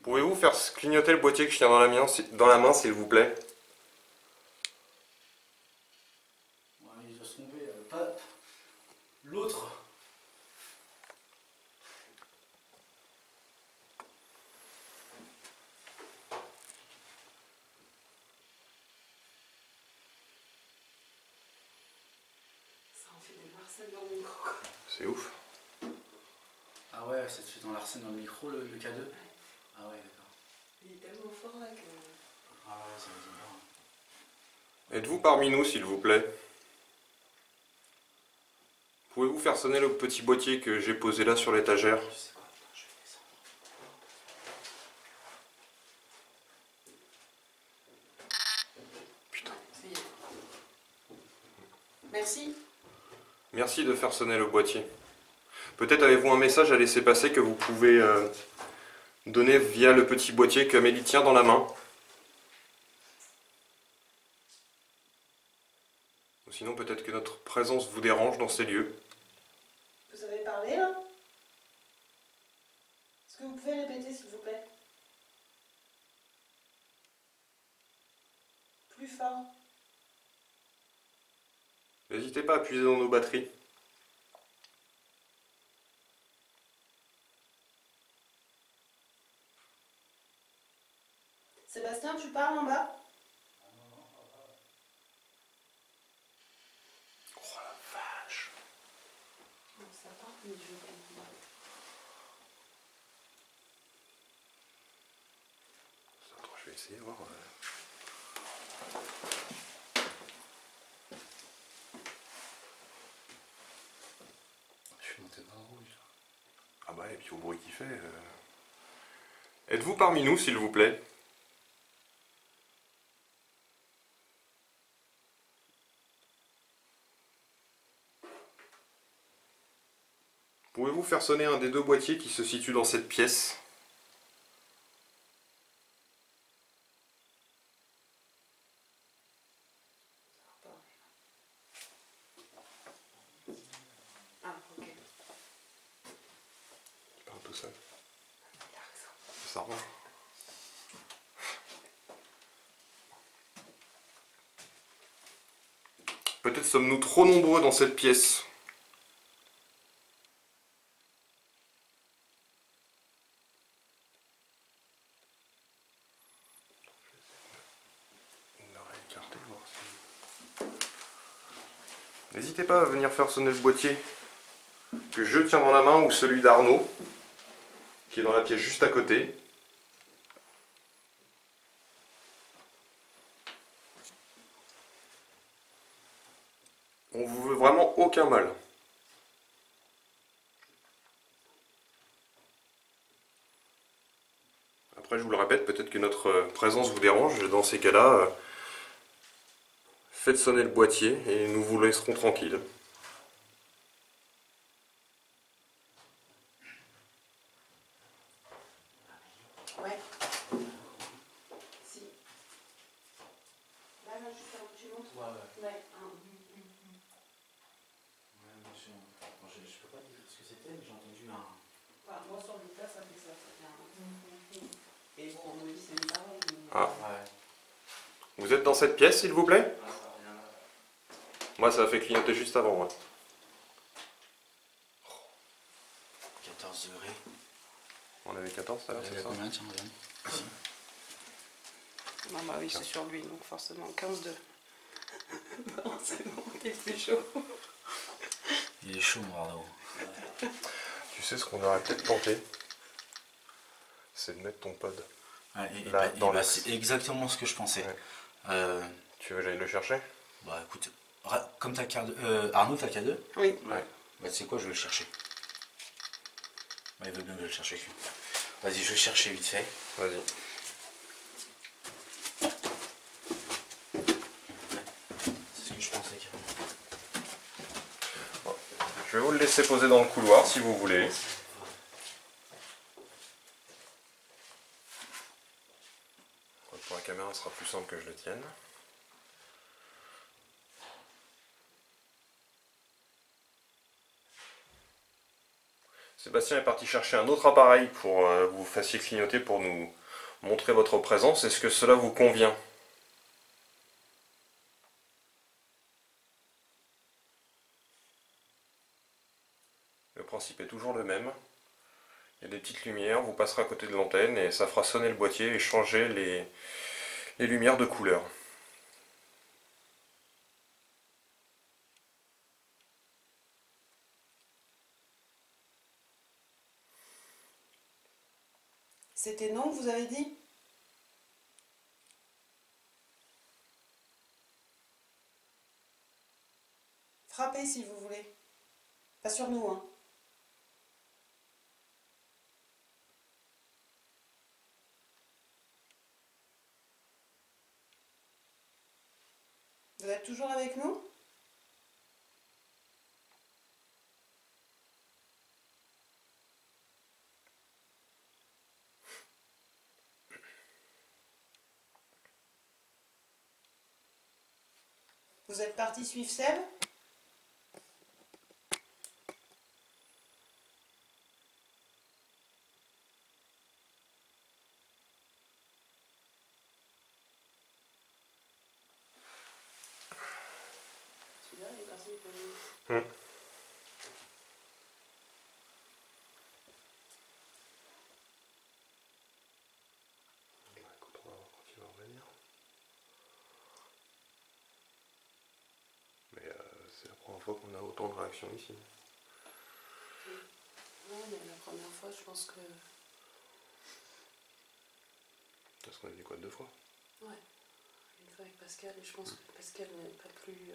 Pouvez-vous faire clignoter le boîtier que je tiens dans la main, s'il vous plaît? Ouais, il doit se tromper. Pas... L'autre. Ça en fait des Marcel dans le micro. C'est ouf. Ah ouais, ça te fait dans l'arsène dans le micro, le K2? Ah ouais, d'accord. Il est tellement fort là que... Ah ouais, ça me dit pas. Êtes-vous parmi nous, s'il vous plaît? Pouvez-vous faire sonner le petit boîtier que j'ai posé là sur l'étagère? Je sais pas, putain, je vais descendre. Putain. Ça y est. Merci. Merci de faire sonner le boîtier. Peut-être avez-vous un message à laisser passer que vous pouvez donner via le petit boîtier qu'Amélie tient dans la main. Ou sinon peut-être que notre présence vous dérange dans ces lieux. Vous avez parlé là? Est-ce que vous pouvez répéter, s'il vous plaît? Plus fort. N'hésitez pas à puiser dans nos batteries. Sébastien, tu parles en bas? Oh la vache. Non, ça part, mais je comprends pas. Attends, je vais essayer de voir. Je suis monté dans le rouge. Ah bah, et puis au bruit qu'il fait. Êtes-vous parmi nous, s'il vous plaît? Pouvez-vous faire sonner un des deux boîtiers qui se situe dans cette pièce? Ah, ok. Il parle tout seul. Ça va. Peut-être sommes-nous trop nombreux dans cette pièce. N'hésitez pas à venir faire sonner le boîtier que je tiens dans la main ou celui d'Arnaud, qui est dans la pièce juste à côté. On vous veut vraiment aucun mal. Après, je vous le répète, peut-être que notre présence vous dérange. Dans ces cas-là, faites sonner le boîtier et nous vous laisserons tranquille. Ouais. Si. Là, juste avant que tu montes. Ouais. Ouais. Ouais, mais je peux pas dire ce que c'était, mais j'ai entendu un. Enfin, moi, sur le plat, ça fait ça. Ça fait un... Et pour Moïse, c'est une parole. Ah. Ouais. Vous êtes dans cette pièce, s'il vous plaît? Ah, ça revient là. Moi, ça a fait clignoter juste avant. Ouais. 14 degrés. On avait 14, ça, Il y c'est a ça? combien, tiens, regarde. Ici. Non, bah oui, c'est sur lui, donc forcément 15-2. Non, c'est bon, t'es plus chaud. Il est chaud, mon Arnaud. Tu sais ce qu'on aurait peut-être tenté? C'est de mettre ton pod. Ouais, et Là, dans l'axe. c'est exactement ce que je pensais. Ouais. Tu veux que j'aille le chercher? Bah écoute, comme t'as carte Arnaud, t'as K2? Oui. Ouais. Bah tu sais quoi, je vais le chercher. Bah, il veut bien que je le cherche. Vas-y, je vais le chercher vite fait. Vas-y. C'est ce que je pensais. Je vais vous le laisser poser dans le couloir si vous voulez. Pour la caméra, ce sera plus simple que je le tienne. Sébastien est parti chercher un autre appareil pour vous fassiez clignoter pour nous montrer votre présence. Est-ce que cela vous convient? Le principe est toujours le même. Il y a des petites lumières, vous passerez à côté de l'antenne et ça fera sonner le boîtier et changer les lumières de couleur. C'était non, vous avez dit? Frappez si vous voulez. Pas sur nous, hein. Vous êtes toujours avec nous? Vous êtes parti suivre Seb? vrai, les personnes qui peuvent venir. Écoute, on va voir quand il va revenir. Mais c'est la première fois qu'on a autant de réactions ici. Ouais, mais la première fois, je pense que... Parce qu'on a dit quoi, 2 fois? Ouais, une fois avec Pascal, et je pense que Pascal n'est pas plus...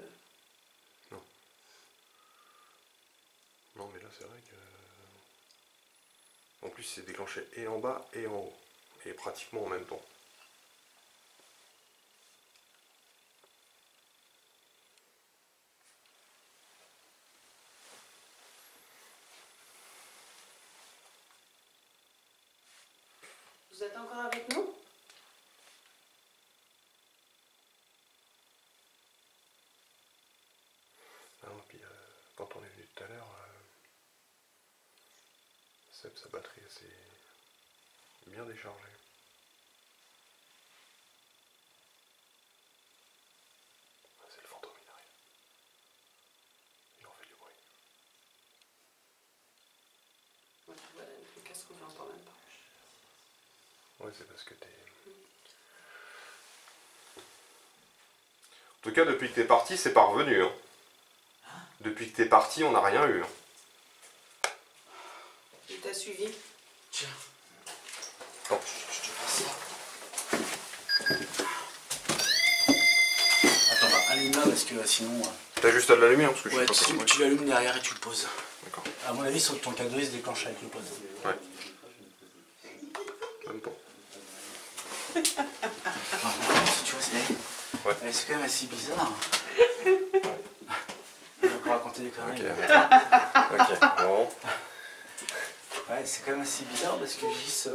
Non. Non, mais là, c'est vrai que... En plus, c'est déclenché et en bas et en haut. Et pratiquement en même temps. Vous êtes encore avec nous? Non, puis quand on est venu tout à l'heure, Seb, sa batterie s'est bien déchargée. Ah, c'est le fantôme, il arrive. Il en fait du bruit. Ouais, tu vois, avec le casque, on l'entend même pas. Ouais, c'est parce que t'es... En tout cas, depuis que t'es parti, c'est pas revenu. Hein. Depuis que t'es parti, on n'a rien eu. Hein. Il t'a suivi. Tiens. Attends. Je te passe ça. Attends, bah, allume là parce que sinon. T'as juste à l'allumer, hein, parce que je Ouais, sais pas comment... tu l'allumes derrière et tu le poses. D'accord. À mon avis, ton cadeau il se déclenche avec le pose. Ouais. Même pas. Tu vois, c'est. Ouais. C'est quand même assez bizarre. On va encore raconter des conneries. Ok. Bon. Ouais, c'est quand même assez bizarre parce que Gis,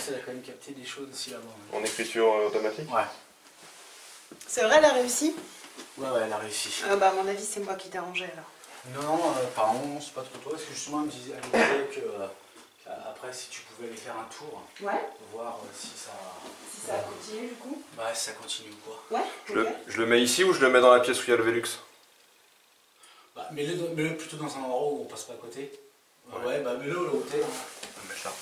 elle a quand même capté des choses aussi là-bas. En écriture automatique? Ouais. C'est vrai, elle a réussi? Ouais, elle a réussi. Bah, à mon avis, c'est moi qui t'ai rangé alors. Non, apparemment, c'est pas trop toi, parce que justement, elle me disait que après, si tu pouvais aller faire un tour, Ouais. voir si ça. Si ça a continué du coup? Bah, si ça continue ou quoi. Ouais. Je le mets ici ou je le mets dans la pièce où il y a le Velux? Bah, mets-le plutôt dans un endroit où on passe pas à côté. Ouais. Bah, mets-le là où t'es. On va mettre là.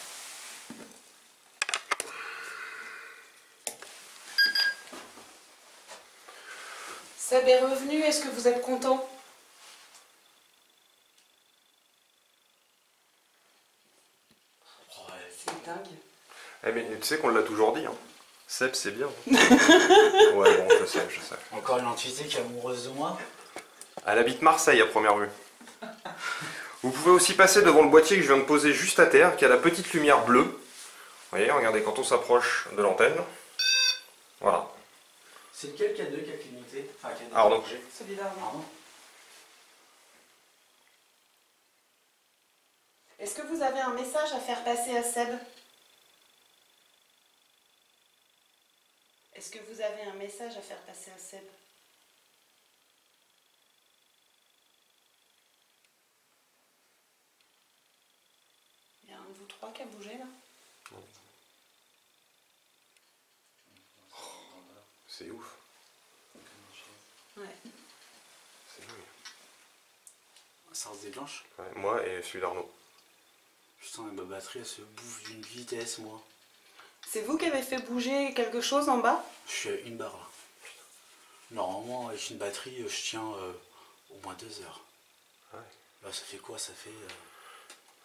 Seb est revenu, est-ce que vous êtes content? C'est dingue. Eh mais tu sais qu'on l'a toujours dit, hein. Seb, c'est bien. Ouais, bon, je sais. Encore une entité qui est amoureuse de moi. Elle habite Marseille à première vue. Vous pouvez aussi passer devant le boîtier que je viens de poser juste à terre, qui a la petite lumière bleue. Vous voyez, regardez, quand on s'approche de l'antenne. Voilà. C'est lequel qui a deux qui a clignoté? Enfin, qui a Arnaud. déclenché. Celui d'Arnaud. Pardon. Est-ce que vous avez un message à faire passer à Seb? Est-ce que vous avez un message à faire passer à Seb? Il y a un de vous trois qui a bougé là? C'est ouf. Ouais. C'est dingue. Ça se déclenche. Ouais, moi et celui d'Arnaud. Putain, ma batterie elle se bouffe d'une vitesse, moi. C'est vous qui avez fait bouger quelque chose en bas? Je suis à une barre là. Normalement, avec une batterie, je tiens au moins 2 heures. Ouais. Là, ça fait quoi? Ça fait.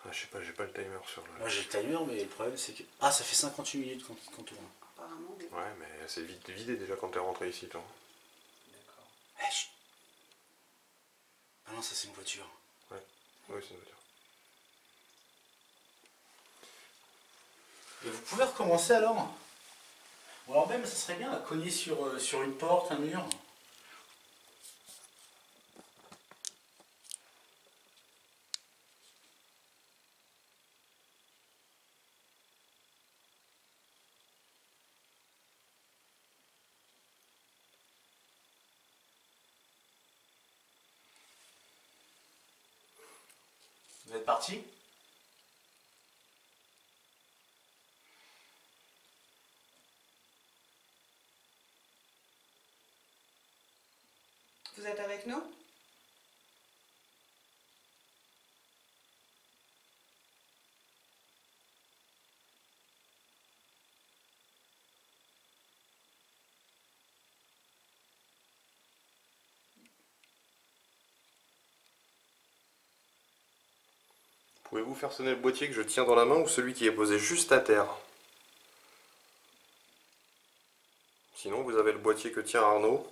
Ah, je sais pas, j'ai pas le timer sur le... Moi, j'ai le timer, mais le problème, c'est que. Ah, ça fait 58 minutes qu'on tourne. Apparemment, oui. Ouais, mais c'est vite vidé déjà quand t'es rentré ici, toi. D'accord. Chut. Ah non, ça, c'est une voiture. Oui, c'est une voiture. Et vous pouvez recommencer alors? Ou alors même, ça serait bien à cogner sur une porte, un mur. Vous êtes parti? Vous êtes avec nous? Pouvez-vous faire sonner le boîtier que je tiens dans la main ou celui qui est posé juste à terre? Sinon, vous avez le boîtier que tient Arnaud.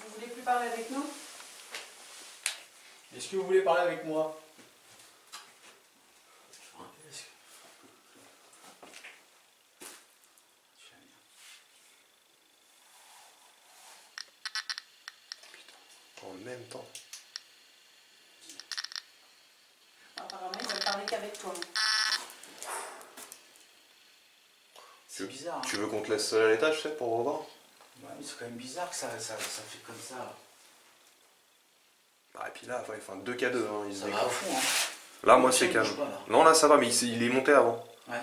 Vous voulez plus parler avec nous? Est-ce que vous voulez parler avec moi? En même temps. Apparemment, ils veulent parler qu'avec toi. C'est bizarre. Tu veux qu'on te laisse seul à l'étage, c'est pour revoir? Ouais, mais c'est quand même bizarre que ça fait comme ça. Ah, et puis là, enfin 2K2, hein, ils se Ça va à décrochent. fond, hein. Là, moi, Le c'est tien, il calme. bouge pas, là. Non, là, ça va, mais il est monté avant. Ouais.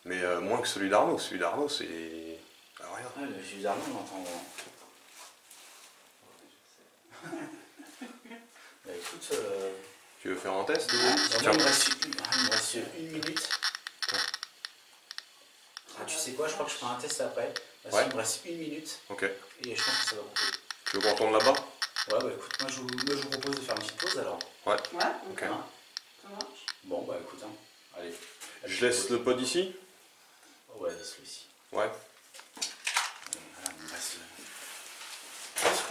Mais moins que celui d'Arnaud. Celui d'Arnaud, c'est... Ah, rien. Ouais, le juge d'Arnaud, on entend. Bah écoute, Tu veux faire un test ou... moi, Tiens. il me reste une minute. Ah, tu sais quoi, je crois que je ferai un test après. Parce Ouais. qu'il me reste une minute Ok. et je pense que ça va couper. Tu veux qu'on retourne là-bas? Ouais, bah écoute, moi je vous propose de faire une petite pause alors. Ouais. Ouais, Ok. Hein. ça marche. Bon, bah écoute, hein. Allez. Je laisse le pod ici? Oh, ouais, laisse-le ici. Ouais. Voilà, il me reste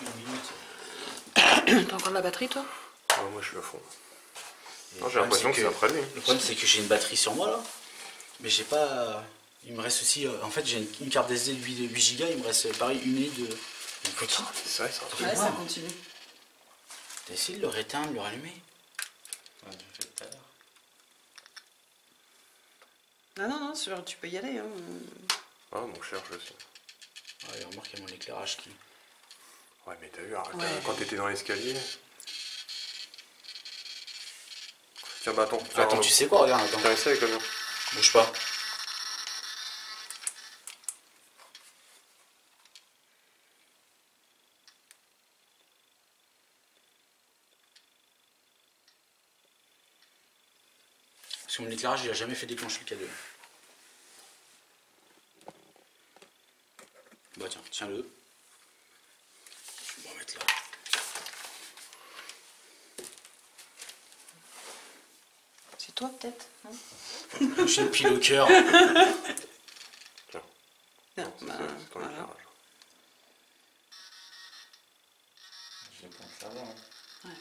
une minute. T'as encore de la batterie, toi? Ouais, moi, je suis à fond. Et Non, le j'ai l'impression que c'est problème, après lui. Le problème, c'est que j'ai une batterie sur moi là. Mais j'ai pas. Il me reste aussi. En fait, j'ai une carte SD de 8 Go, il me reste pareil une minute de. Donc, continue. C'est vrai, c'est un truc. Ouais, Ouais. ça continue. T'as essayé de le réteindre, de le rallumer? Ouais, tu le fais tout à l'heure. Non, tu peux y aller. Hein. Ah, mon cher, je sais. Ouais, remarque, il y a mon éclairage qui. Ouais, mais t'as vu, arrête, Ouais. quand t'étais dans l'escalier... Tiens, bah attends. Attends, Arnaud. tu sais quoi? Regarde, attends. Tiens, essaie avec le mien. Bouge pas. Parce que mon éclairage, il a jamais fait déclencher le K2. Bah tiens, tiens-le. Je vais me remettre là. C'est toi, peut-être? J'ai une pile au cœur. Non, C'est bah, ton voilà. éclairage. Je les compte là-bas. Hein. Ouais.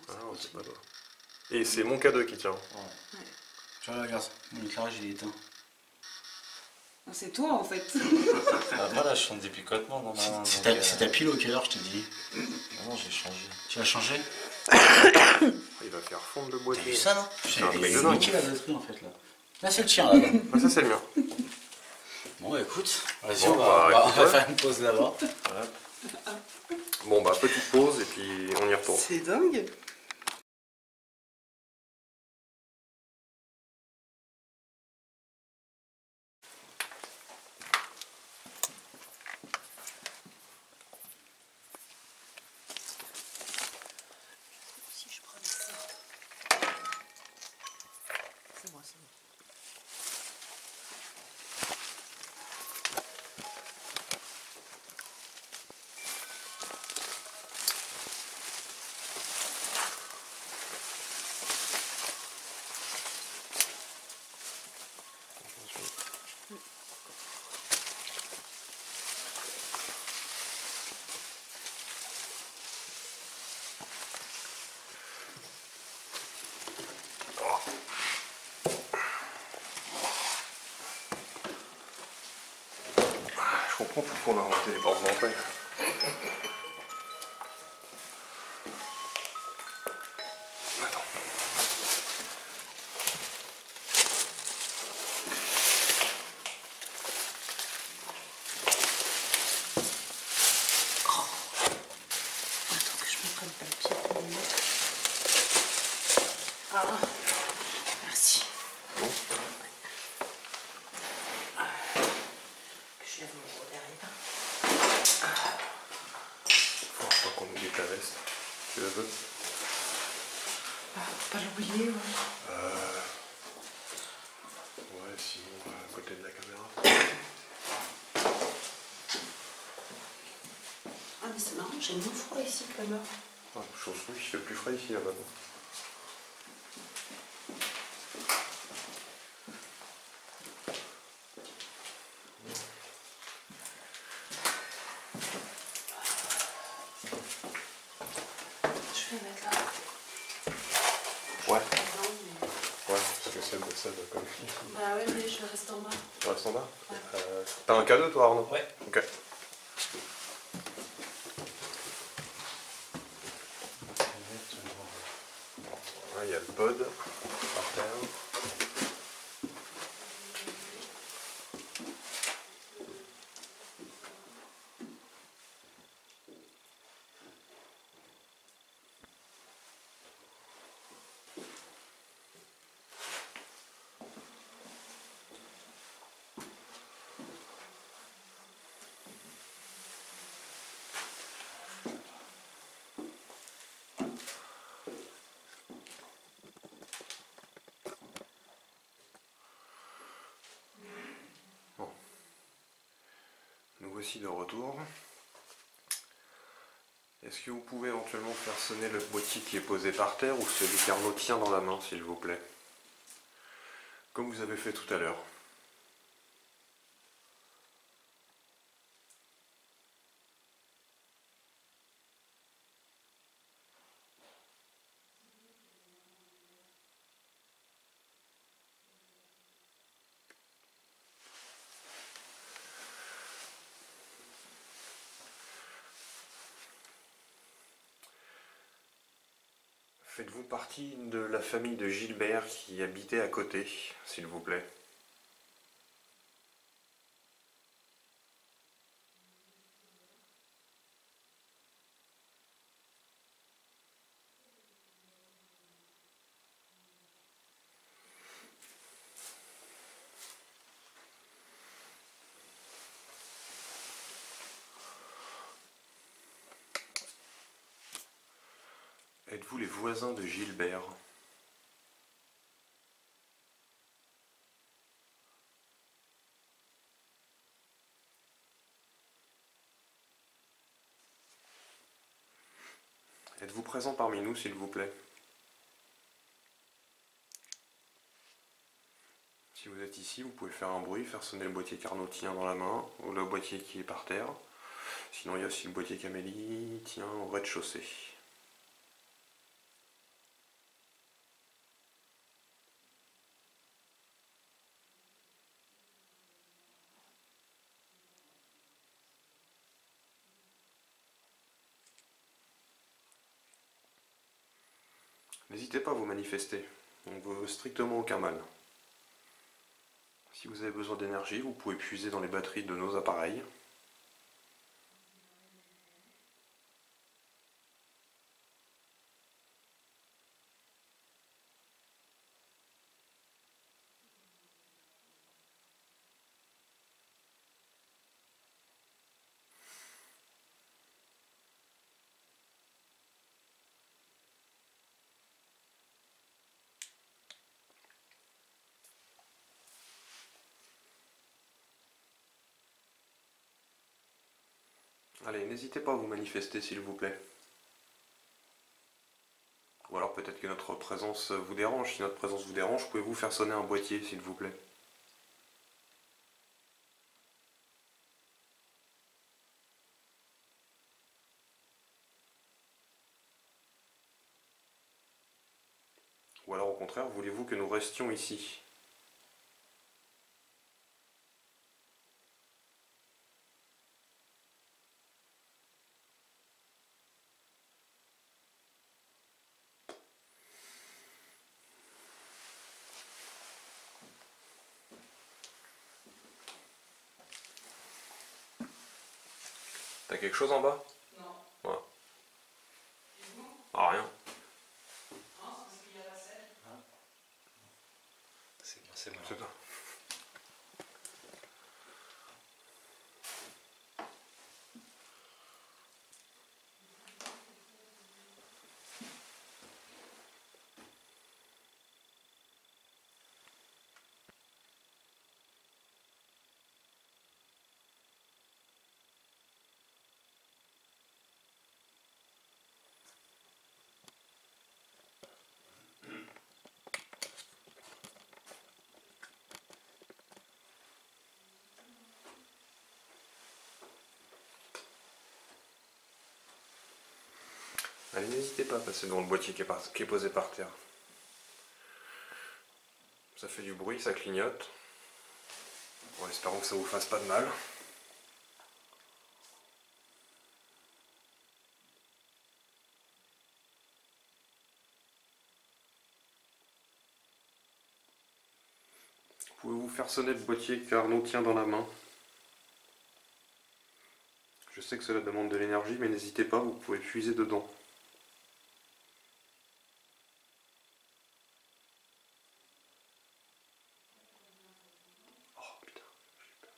Ah non, c'est pas toi. Et c'est mon K2 qui tient. Ouais. Tu vois, regarde, mon éclairage, il est éteint. Non, c'est toi, en fait. Ah, voilà, je sens des picotements dans ma main. C'est ta pile au cœur, je te dis. Non, j'ai changé. Tu l'as changé? Il va faire fondre le T'as boîtier. vu ça, non? un truc de C'est dingue. qui la batterie en fait là? Là, c'est le tien là. Ah, ça, c'est le mien. Bon, bah, écoute, vas-y, Bon, on bah, va écoute, faire une pause là-bas. Voilà. Bon, bah, petite pause et puis on y retourne. C'est dingue. Si je prenais ça. C'est moi, c'est moi. Je comprends pourquoi on a inventé les portes d'entrée. Attends. Attends que je me prenne pas le pied pour me mettre. Ah, merci. Bon. Je lève mon gros derrière. Faut pas qu'on oublie ta veste. Tu la veux? Ah, faut pas l'oublier, ouais. Ouais, sinon, à côté de la caméra. Ah, mais c'est marrant, j'ai moins froid ici que là-bas. Ah, chose oui, il fait plus frais ici là-bas. Je vais mettre là. Ouais, Non, mais... ouais, parce que ça doit comme fille. Bah ouais, mais je reste en bas. Tu restes en bas? Ouais. T'as un cadeau toi Arnaud? Ouais. Ok. Il y a le pod par terre. Bon. Nous voici de retour. Est-ce que vous pouvez éventuellement faire sonner le boîtier qui est posé par terre ou celui qu'Arnaud tient dans la main, s'il vous plaît? Comme vous avez fait tout à l'heure. Faites-vous partie de la famille de Gilbert qui habitait à côté, s'il vous plaît? Êtes-vous les voisins de Gilbert? Êtes-vous présent parmi nous, s'il vous plaît? Si vous êtes ici, vous pouvez faire un bruit, faire sonner le boîtier qu'Arnaud tient dans la main, ou le boîtier qui est par terre. Sinon, il y a aussi le boîtier qu'Amélie tient au rez-de-chaussée. N'hésitez pas à vous manifester, on ne veut strictement aucun mal. Si vous avez besoin d'énergie, vous pouvez puiser dans les batteries de nos appareils. Allez, n'hésitez pas à vous manifester s'il vous plaît. Ou alors peut-être que notre présence vous dérange. Si notre présence vous dérange, pouvez-vous faire sonner un boîtier s'il vous plaît? Ou alors au contraire, voulez-vous que nous restions ici? T'as quelque chose en bas? Non. Ouais. Et vous? Ah, rien. Non, c'est parce qu'il y a la selle. Ah, C'est marrant. C'est ça. Allez, n'hésitez pas à passer devant le boîtier qui est posé par terre. Ça fait du bruit, ça clignote. Bon, espérons que ça vous fasse pas de mal. Vous pouvez vous faire sonner le boîtier qu'Arnaud tient dans la main. Je sais que cela demande de l'énergie, mais n'hésitez pas, vous pouvez puiser dedans. Oh putain, j'ai peur.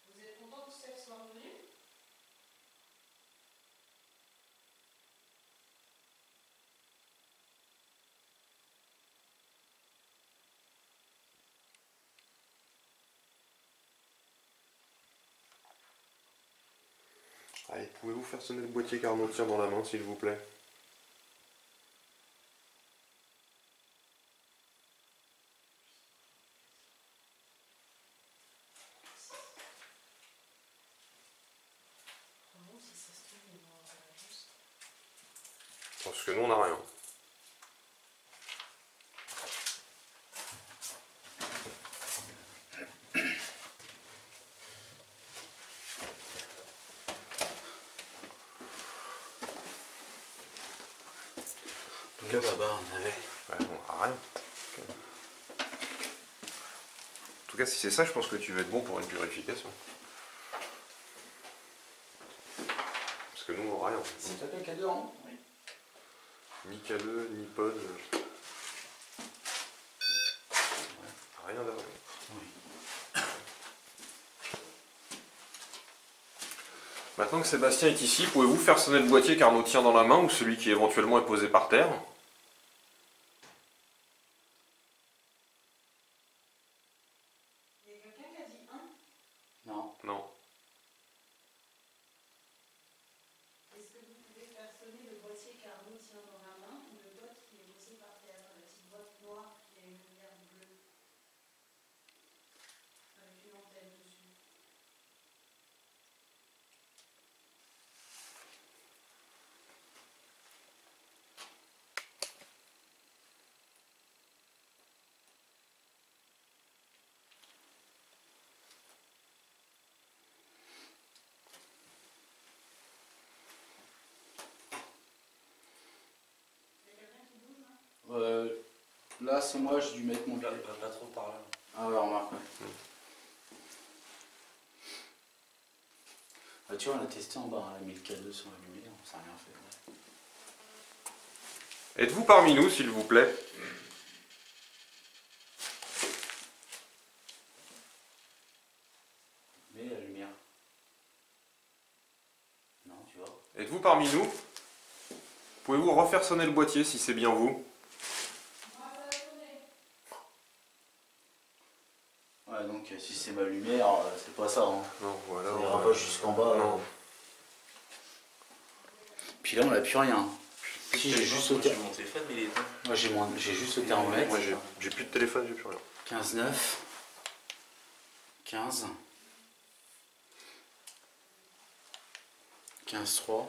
Vous êtes content que Steph soit revenu? Allez, pouvez-vous faire sonner le boîtier qu'Arnaud tient dans la main, s'il vous plaît? Si ça se trouve, il va avoir juste. Parce que nous, on n'a rien. Donc là, là-bas, on avait. Ouais, on n'a rien. En tout cas, si c'est ça, je pense que tu vas être bon pour une purification. Parce que nous, on n'a rien. C'est toi le K2 en haut? Oui. Ni K2, ni pod. Rien d'avoir. Oui. Maintenant que Sébastien est ici, pouvez-vous faire sonner le boîtier qu'Arnaud tient dans la main ou celui qui éventuellement est posé par terre? Il y a quelqu'un qui a dit 1. Non. Non. Est-ce que vous pouvez faire sonner le boîtier qu'Arnaud tient dans la main ou le boîte qui est posé par terre, la petite boîte noire qui a une lumière bleue avec une antenne dessus? Il y a quelqu'un qui bouge là? Là, c'est moi, j'ai dû mettre mon Pas, pied. pas trop par là. Ah ouais, remarque. Ouais. Ah, tu vois, on a testé en bas, on a mis le K2 sans allumer, on s'est rien fait. Ouais. Êtes-vous parmi nous, s'il vous plaît? Êtes-vous parmi nous? Pouvez-vous refaire sonner le boîtier si c'est bien vous? Ouais, donc si c'est ma lumière, c'est pas ça. Hein. Non, voilà. Ça ira pas jusqu'en bas. Non. Puis là, on n'a plus rien. Si, j'ai juste le J'ai mon téléphone, mais il est éteint. Moi, j'ai juste le thermomètre. Moi, j'ai plus de téléphone, j'ai plus rien. 15,9. 15. 15,3.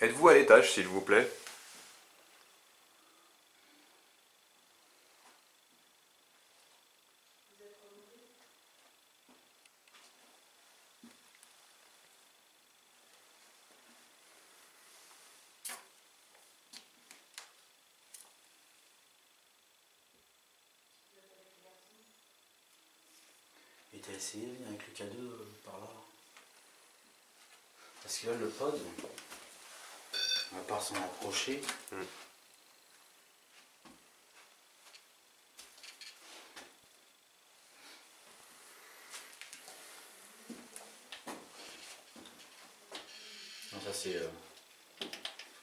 Êtes-vous à l'étage, s'il vous plaît? Et t'as essayé de venir avec le K2 par là? Parce que là, le pod, à part s'en approcher. Non, ça c'est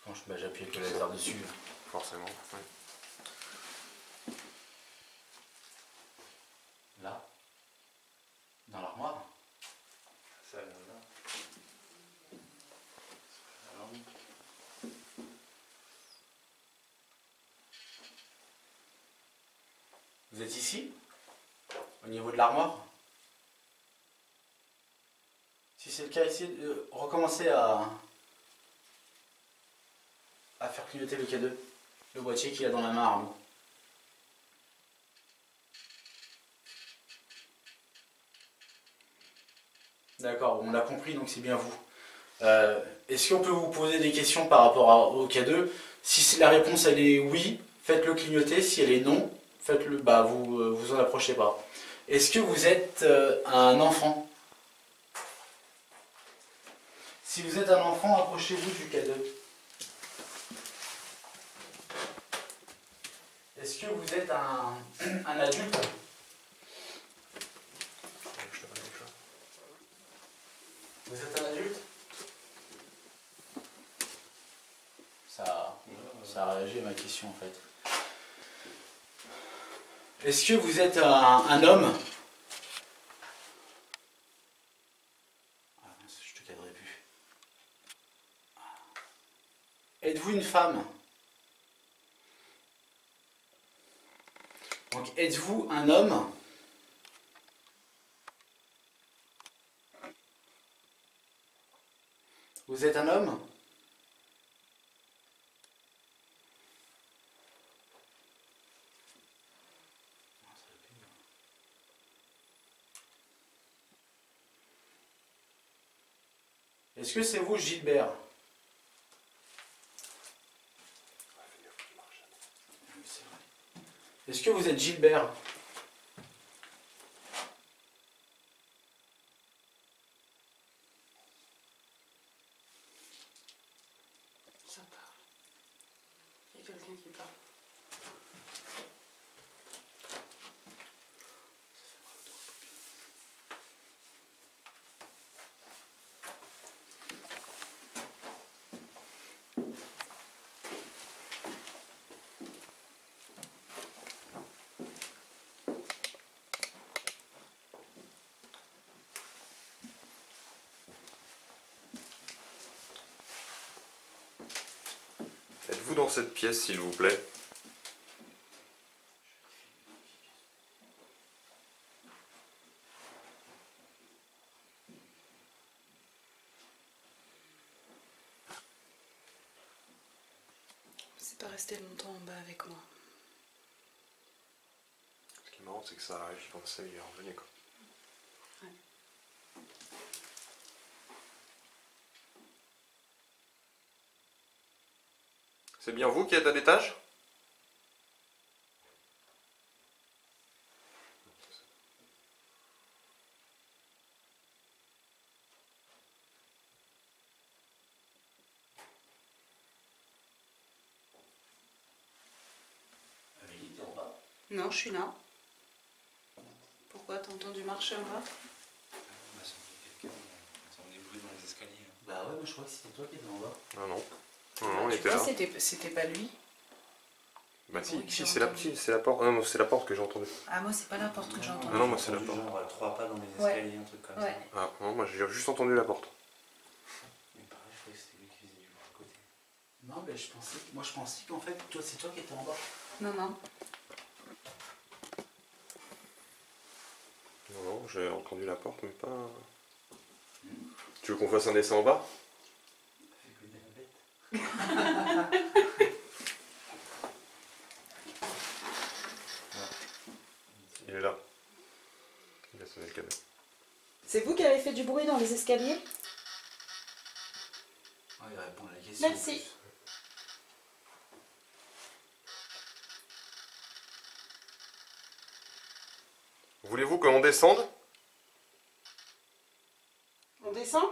quand j'appuie avec le laser dessus. Forcément. Ouais. Là, dans l'armoire. Ça, là. Vous êtes ici? Au niveau de l'armoire? Si c'est le cas, essayez de recommencer à faire clignoter le K2, le boîtier qu'il a dans la main, Arnaud. D'accord, on l'a compris, donc c'est bien vous. Est-ce qu'on peut vous poser des questions par rapport au K2? Si la réponse elle est oui, faites-le clignoter. Si elle est non, faites-le, bah vous en approchez pas. Est-ce que vous êtes un enfant? Si vous êtes un enfant, approchez-vous du K2. Est-ce que vous êtes un adulte? Vous êtes un adulte? Ça a réagi à ma question en fait. Est-ce que vous êtes un homme? Ah, je te cadrerai plus. Êtes-vous une femme? Donc êtes-vous un homme? Vous êtes un homme? Est-ce que c'est vous, Gilbert? Est-ce que vous êtes Gilbert? Ça parle. Il y a quelqu'un qui parle. Êtes-vous dans cette pièce, s'il vous plaît? C'est pas resté longtemps en bas avec moi. Ce qui est marrant, c'est que ça arrive quand ça y est revenu, quoi. Ouais. C'est bien vous qui êtes à l'étage? Non, je suis là. Pourquoi quoi? T'as entendu marcher en bas? On a senti quelqu'un, on a entendu des bruits dans les escaliers. Bah ouais, moi je crois que c'était toi qui étais en bas. Ah non. Non, non, il Tu était vois, là. c'était pas lui. Bah Le si, bruit que si j'ai c'est la, entendu. c'est la porte. Non, c'est la porte que j'ai entendue. Ah, moi, c'est pas la porte que j'ai entendue. Non, moi, c'est J'ai la entendu porte. genre 3 pas dans les Ouais. escaliers, un truc comme Ouais. ça. Ah non, moi j'ai juste entendu la porte. Mais pareil, je croyais que c'était lui qui faisait du bruit à côté. Non, mais moi je pensais qu'en fait, toi c'est toi qui étais en bas. Non, non. Non, non, j'ai entendu la porte, mais pas. Tu veux qu'on fasse un essai en bas? Fais connaître la bête. Il est là. Il a sonné le cadeau. C'est vous qui avez fait du bruit dans les escaliers? Ah, il répond à la question. Merci. en plus. Voulez-vous qu'on descende? On descend?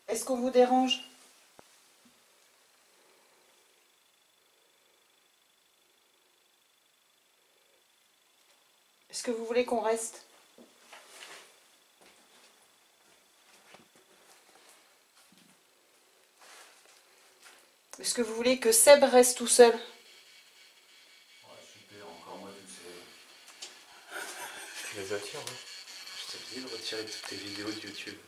Est-ce qu'on vous dérange? Est-ce que vous voulez qu'on reste? Est-ce que vous voulez que Seb reste tout seul? Ouais, super, encore moi tout seul. Tu les attires, hein. Je t'ai dit de retirer toutes tes vidéos de YouTube.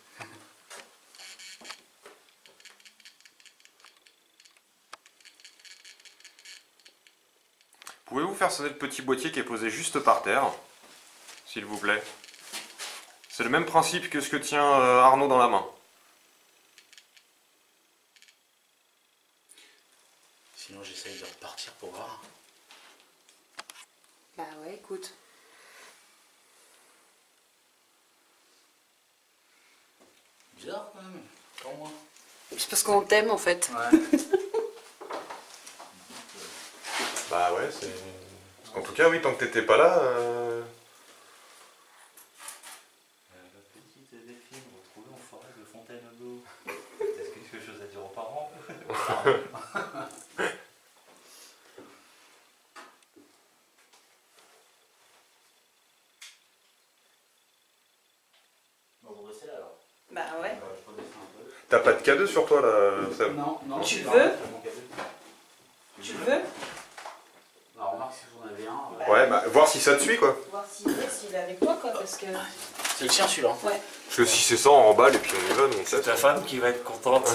Pouvez-vous faire sonner le petit boîtier qui est posé juste par terre, s'il vous plaît? C'est le même principe que ce que tient Arnaud dans la main. Sinon j'essaye de repartir pour voir. Bah ouais, écoute. Bizarre quand même, pour moi. C'est parce qu'on t'aime en fait. Ouais. Bah ouais, c'est... En tout cas, oui, tant que t'étais pas là... La petite Delphine retrouvée en forêt de Fontainebleau. Est-ce que quelque chose à dire aux parents? Bon, vous restez là alors. Bah ouais. Je redescends un peu. T'as pas de cadeau sur toi, là, Seb? Non, non. Tu c'est veux pas mon cadeau. Tu veux? Alors remarque si vous en avez un. Ouais, bah, voir si ça te suit, quoi. Voir s'il est avec toi quoi, parce que... C'est le tien celui-là. Ouais. Parce que si c'est ça, on remballe et puis on y va, donc C'est ta femme qui va être contente.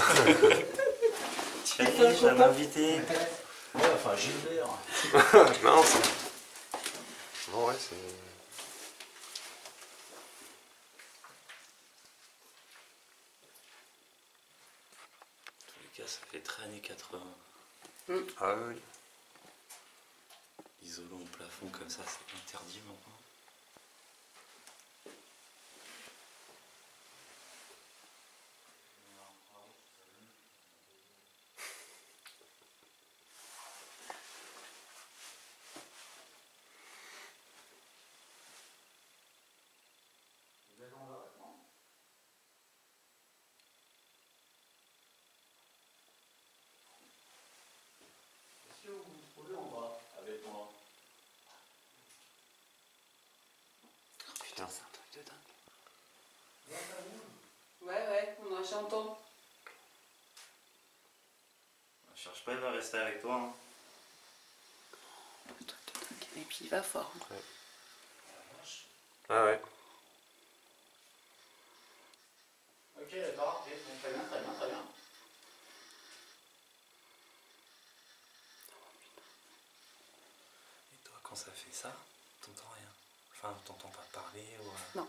Tiens, je vais m'inviter. Ouais, enfin Gilbert. Non, c'est... Non, ouais, c'est... En tous les cas, ça fait très années 80. Ah oui. Isolant au plafond comme ça, c'est interdit maintenant. Est-ce que vous vous trouvez en bas avec moi? Putain, c'est un truc de dingue. Ouais, j'entends. Je cherche pas, il va rester avec toi. Hein. Un truc de dingue. Et puis il va fort. Hein. Ah ouais. Ok, d'accord, ok, bon, très bien, très bien, très bien. Et toi, quand ça fait ça, t'entends rien. Enfin, t'entends pas parler ou... Non.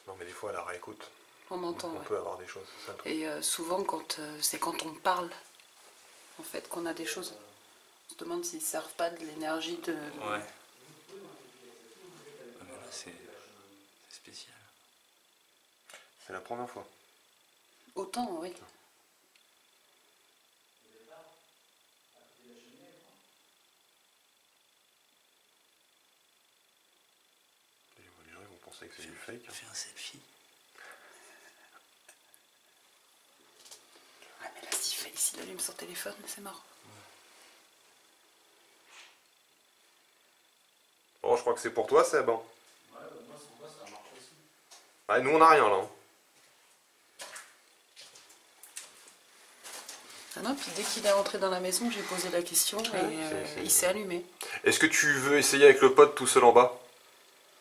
Non, mais des fois, à la réécoute, On entend, on ouais. peut avoir des choses, c'est ça le truc. Et souvent, c'est quand on parle, en fait, qu'on a des choses. On se demande s'ils ne servent pas de l'énergie de... Ouais. Ah, mais là, c'est spécial. C'est la première fois. Autant, oui. Les gens, ils vont penser que c'est du fake. Hein. Fais un selfie. Ah, mais là, s'il allume son téléphone, c'est mort. crois que c'est pour toi, Seb. Hein. Ouais, bah moi, sans toi, ça marche aussi. Ah, nous, on n'a rien là. Hein. Ah non, puis dès qu'il est rentré dans la maison, j'ai posé la question et il s'est allumé. Est-ce que tu veux essayer avec le pod tout seul en bas?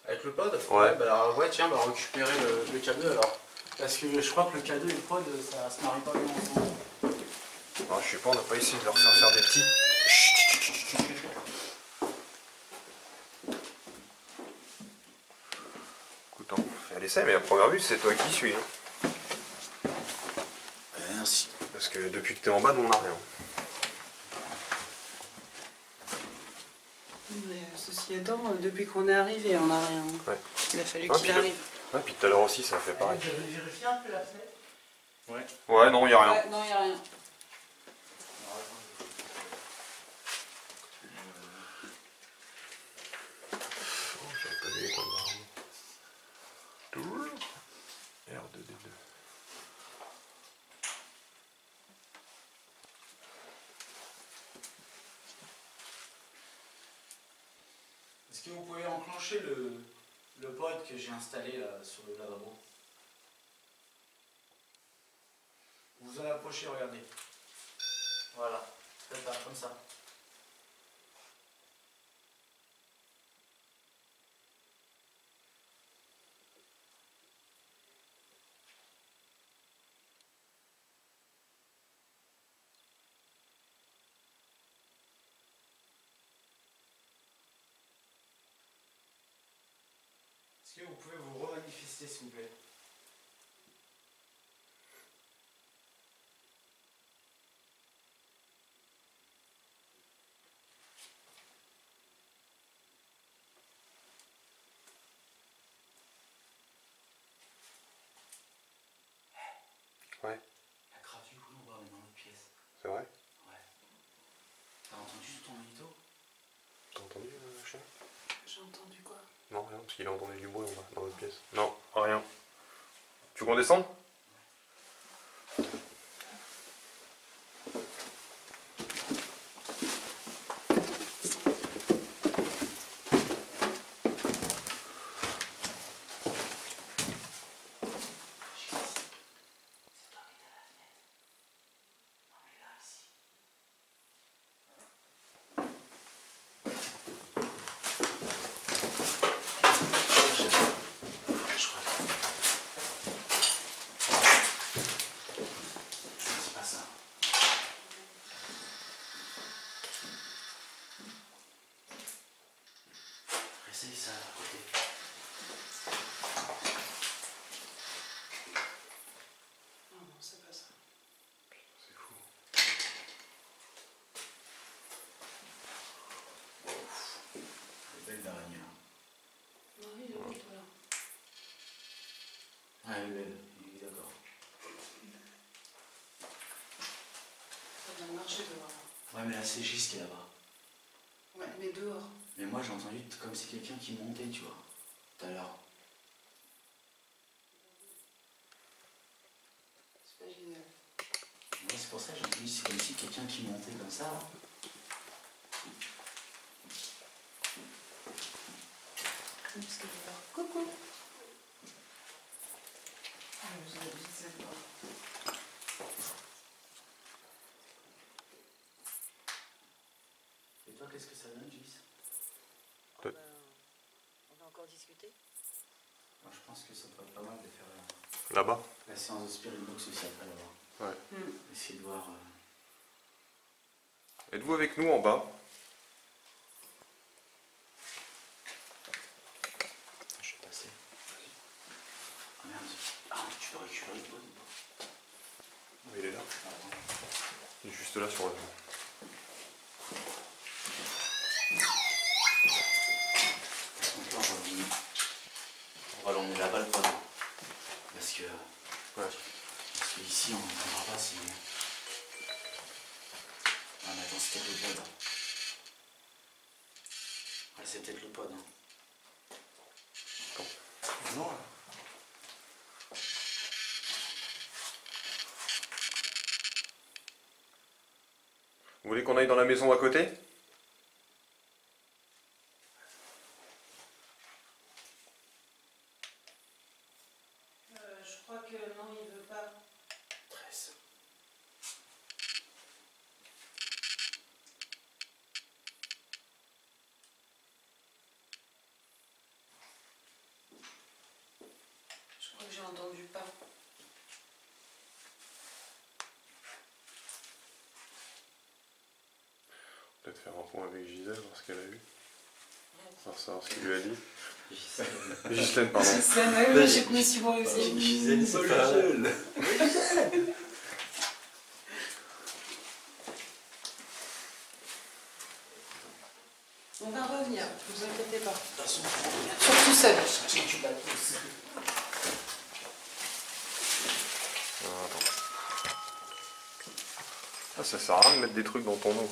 Avec le pod? Ouais. Bah ouais, tiens, bah récupérer le K2 alors. Parce que je crois que le K2 et le pod, ça se marie pas bien ensemble. Ah, je sais pas, on n'a pas essayé de leur faire des petits. Écoute, on fait l'essai, mais à première vue, c'est toi qui suis. Hein. Merci. Parce que depuis que t'es en bas, nous, on n'a rien. Mais ceci étant, depuis qu'on est arrivé, on n'a rien. Ouais. Il a fallu Ah, qu'il arrive. Ouais, puis tout à l'heure aussi, ça a fait pareil. Vous avez vérifié un peu la fenêtre? Ouais. Ouais, non, il n'y a rien. Ouais, non, il n'y a rien. J'avais pas vu les points d'armes. R2D2. Est-ce que vous pouvez enclencher le pod que j'ai installé là, sur le lavabo? Vous en approchez, regardez. Voilà, faites ça, comme ça. Est-ce que vous pouvez vous remanifester, s'il vous plaît? Ouais, Il y a grave du boulot, on va dans l'autre pièce. c'est vrai? Ouais. T'as entendu ton magnéto? T'as entendu, chien? J'ai entendu quoi? Non, rien, parce qu'il a entendu du bruit en bas, dans l'autre pièce. Non, rien. Tu veux qu'on descende? Essaye ça à côté. Non, non, c'est pas ça. C'est fou. Belle d'araignée. Non, il est où, toi, là? Ah, elle est belle, il est d'accord. Ça vient de marcher dehors. Ouais, mais là, c'est Gis qui est là-bas. Ouais, mais dehors. Mais moi, j'ai entendu comme si quelqu'un qui montait, tu vois, tout à l'heure. C'est pas génial. Ouais, c'est pour ça que j'ai entendu, c'est comme si quelqu'un qui montait comme ça. Là. Parce que dehors. Coucou. Ah, vous avez vite cette porte. Et toi, qu'est-ce que ça donne, Gis? Peut- On va encore discuter. Moi, je pense que ça pourrait être pas mal de faire Là-bas? la séance de Spirit Box aussi après là-bas. Ouais. Essayer de voir. Êtes-vous avec nous en bas? Je vais passer. Ah merde. Ah, tu peux récupérer le pod ou pas? Il est là. Attends. Il est juste là sur le... Donc là, on va l'emmener là-bas le pod. Parce que ici, on ne comprendra pas si. Ah, mais attends, c'est peut-être le pod. Ouais, c'est peut-être le pod. Non, là. Vous voulez qu'on aille dans la maison à côté? que non, il veut pas. 13. Je crois que j'ai entendu pas. Peut-être faire un point avec Gisèle, voir ce qu'elle a eu. Pour savoir ce qu'il lui a dit. Ghislaine, pardon. Je me suis moi aussi. Gisèle, c'est pas seul. On va revenir, ne vous inquiétez pas. De toute façon, Surtout seul. tu bats tous. Attends. Ah, ça sert à rien de mettre des trucs dans ton nom.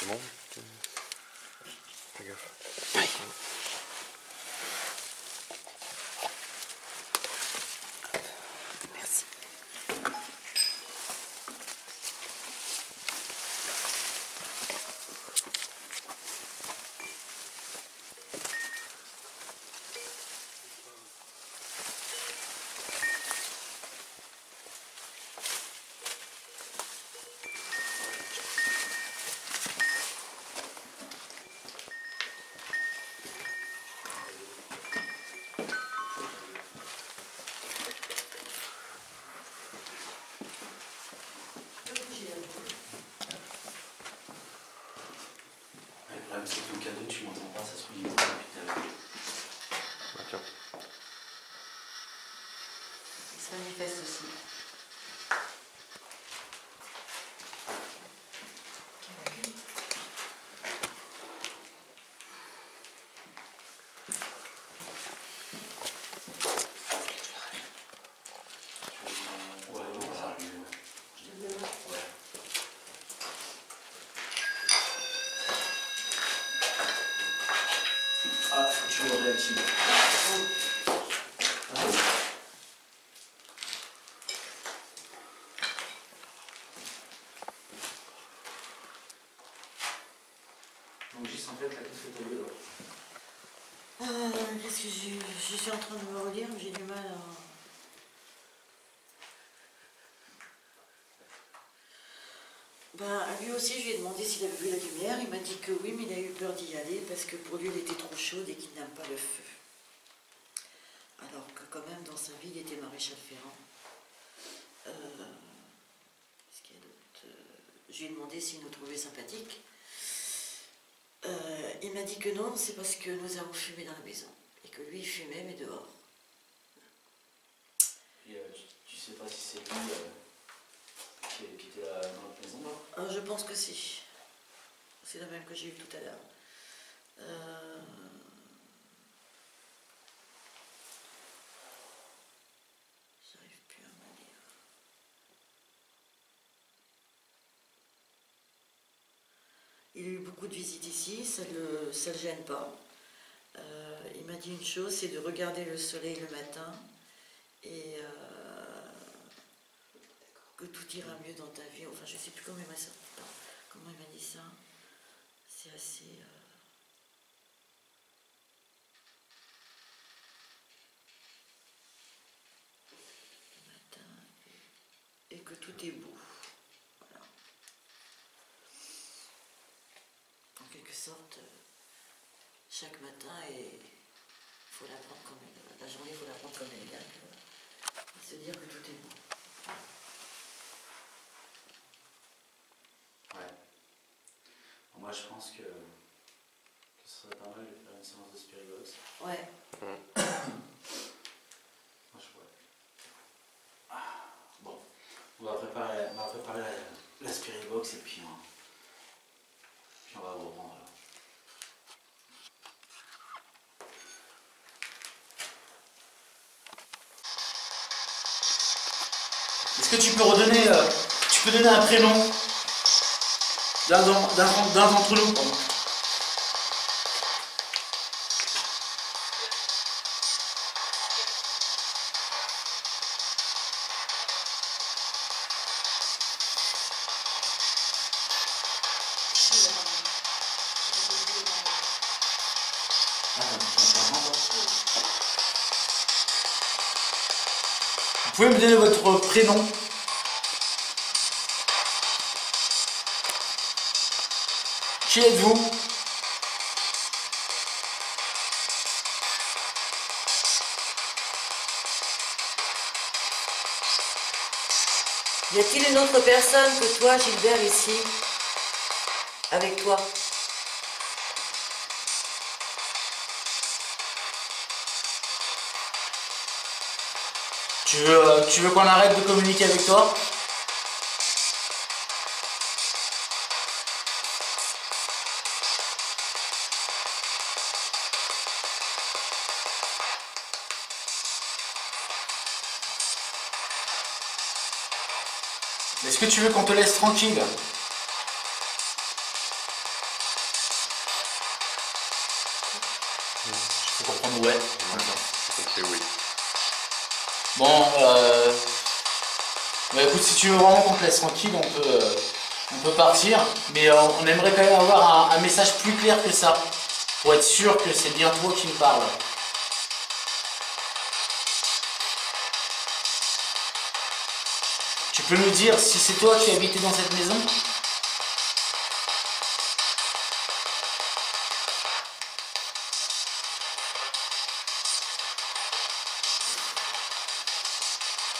C'est bon? Fais gaffe. Merci. Le problème, c'est que ton cadeau, tu m'entends pas, ça se trouve, il est depuis tout à l'heure. Ah, tiens. Il se manifeste aussi. Ouais, bon, ça arrive. Ouais. Ah, faut que tu le réactives. Ah, oui. Donc, juste en fait, là, qu'est-ce que t'as vu là? Qu'est-ce que je suis en train de me relire, mais j'ai du mal à... Ben, lui aussi, je lui ai demandé s'il avait vu la lumière. Il m'a dit que oui, mais il a eu peur d'y aller parce que pour lui, elle était trop chaude et qu'il n'aime pas le feu. Alors que quand même, dans sa vie, il était maréchal ferrant. Qu'est-ce qu'il y a d'autre? Je lui ai demandé s'il nous trouvait sympathiques. Il m'a dit que non, c'est parce que nous avons fumé dans la maison. Et que lui, il fumait, mais dehors. Puis, tu sais pas si c'est lui qui était là dans notre maison, là? Je pense que si. C'est la même que j'ai eue tout à l'heure. J'arrive plus à me lire. Il a eu beaucoup de visites ici, ça le gêne pas. Il m'a dit une chose, c'est de regarder le soleil le matin et que tout ira mieux dans ta vie. Enfin, je ne sais plus comment il m'a dit ça. C'est assez... le matin et que tout est beau. Voilà. En quelque sorte, chaque matin, il faut la prendre comme elle, la journée, il faut la prendre comme elle est. Et se dire que tout est beau. Ouais. Bon, moi, je pense que ce serait pas mal de faire une séance de Spirit Box. Ouais. Moi, je pourrais. Bon, on va préparer la Spirit Box et puis on va vous reprendre. Alors. Est-ce que tu peux redonner, tu peux donner un prénom d'un d'entre nous, pardon. pouvez me donner votre prénom? Qui êtes-vous? Y a-t-il une autre personne que toi, Gilbert, ici, avec toi? Tu veux qu'on arrête de communiquer avec toi? Est-ce que tu veux qu'on te laisse tranquille? Je peux comprendre ouais. C'est oui. Bon, bah écoute, si tu veux vraiment qu'on te laisse tranquille, on peut partir, mais on aimerait quand même avoir un message plus clair que ça, pour être sûr que c'est bien toi qui me parles. Tu peux nous dire si c'est toi qui habitais dans cette maison?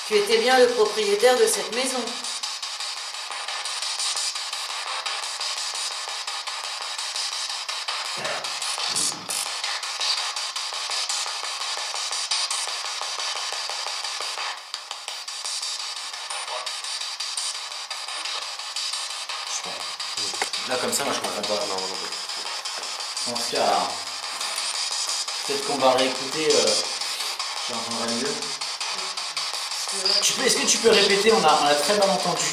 Tu étais bien le propriétaire de cette maison. Là comme ça, moi je comprends pas. Non. En tout cas, peut-être qu'on va réécouter, j'entendrai mieux. Est-ce que tu peux répéter? On a très mal entendu.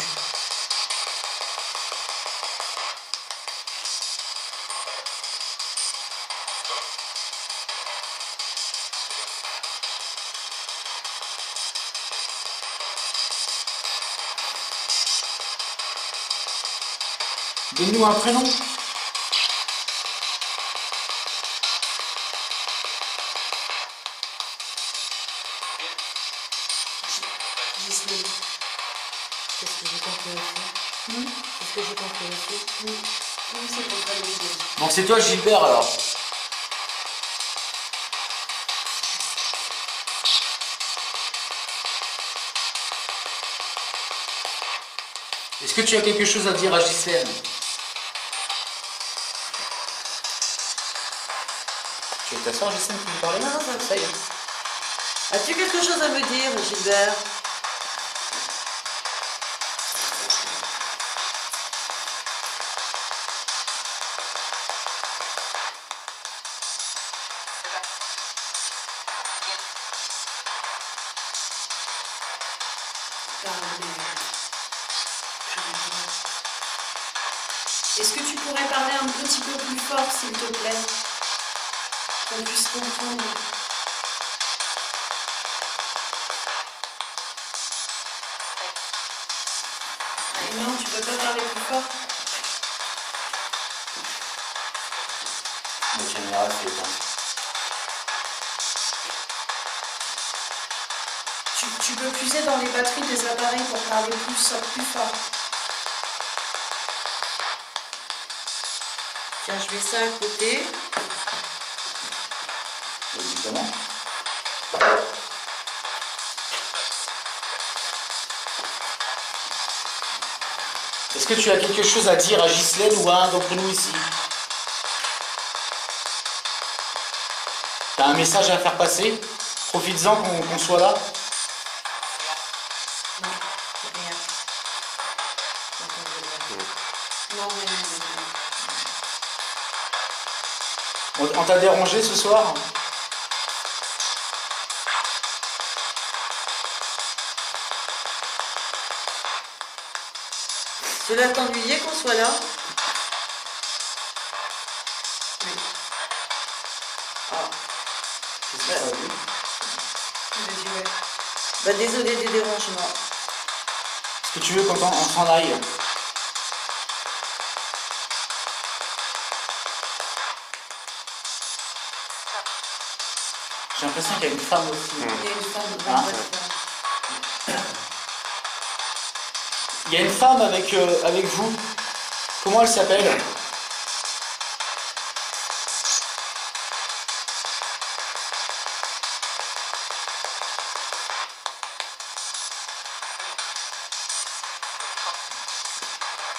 Donne-nous un prénom. Gisèle. Qu'est-ce que j'ai compris aussi? Qu'est-ce que j'ai compris aussi? Oui, c'est pour ça que Donc c'est toi Gilbert alors. Est-ce que tu as quelque chose à dire à Ghislaine? Tu veux t'asseoir Ghislaine pour me parler? Non, ça y est. As-tu quelque chose à me dire, Gilbert? Est-ce que tu pourrais parler un petit peu plus fort, s'il te plaît? Qu'on puisse comprendre. Non, tu peux pas parler plus fort? La caméra c'est éteinte. Tu peux puiser dans les batteries des appareils pour parler plus fort. Tiens, je mets ça à côté. Évidemment. Est-ce que tu as quelque chose à dire à Ghislaine ou à un d'entre nous ici? T'as un message à faire passer? Profites-en qu'on soit là. Non, rien. Non, On t'a dérangé ce soir? Cela t'ennuyait qu'on soit là? Oui. Ah, Qu'est-ce que ça veut dire? Vas-y, ouais. bah désolé des dérangements. Est-ce que tu veux qu'on s'en aille? J'ai l'impression qu'il y a une femme aussi. Il y a une femme. Ah. Il y a une femme avec vous. Comment elle s'appelle?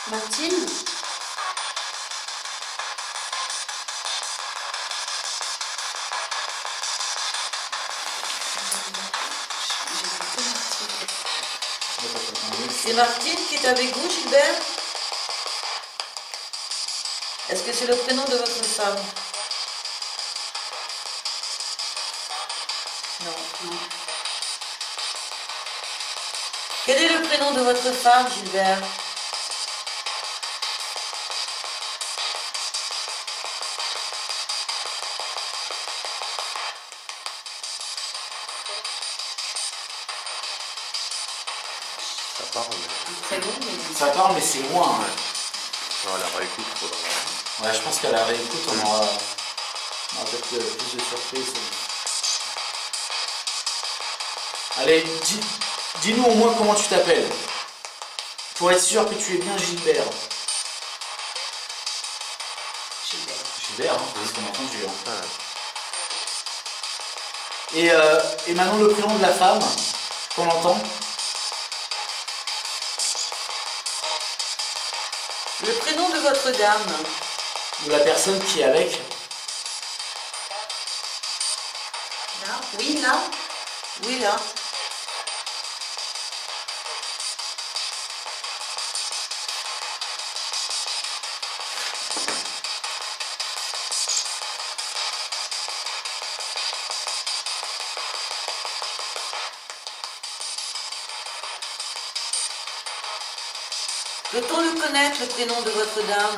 Martine? C'est Martine qui est avec vous, Gilbert? Est-ce que c'est le prénom de votre femme? Non. Non. Quel est le prénom de votre femme, Gilbert? Ça part, mais... Un prénom, mais... Ça parle, mais c'est loin. Hein. Non, la réécoute, faudra... Ouais, je pense qu'à la réécoute, on aura peut-être plus de surprises. Allez, dis-nous au moins comment tu t'appelles. Pour être sûr que tu es bien Gilbert. Gilbert. Gilbert, hein, c'est ce qu'on a entendu. Hein. Ouais. Et maintenant le prénom de la femme qu'on entend. Le prénom de votre dame? Ou la personne qui est avec. Là? Oui, là? Oui, là. Peut-on le connaître, le prénom de votre dame?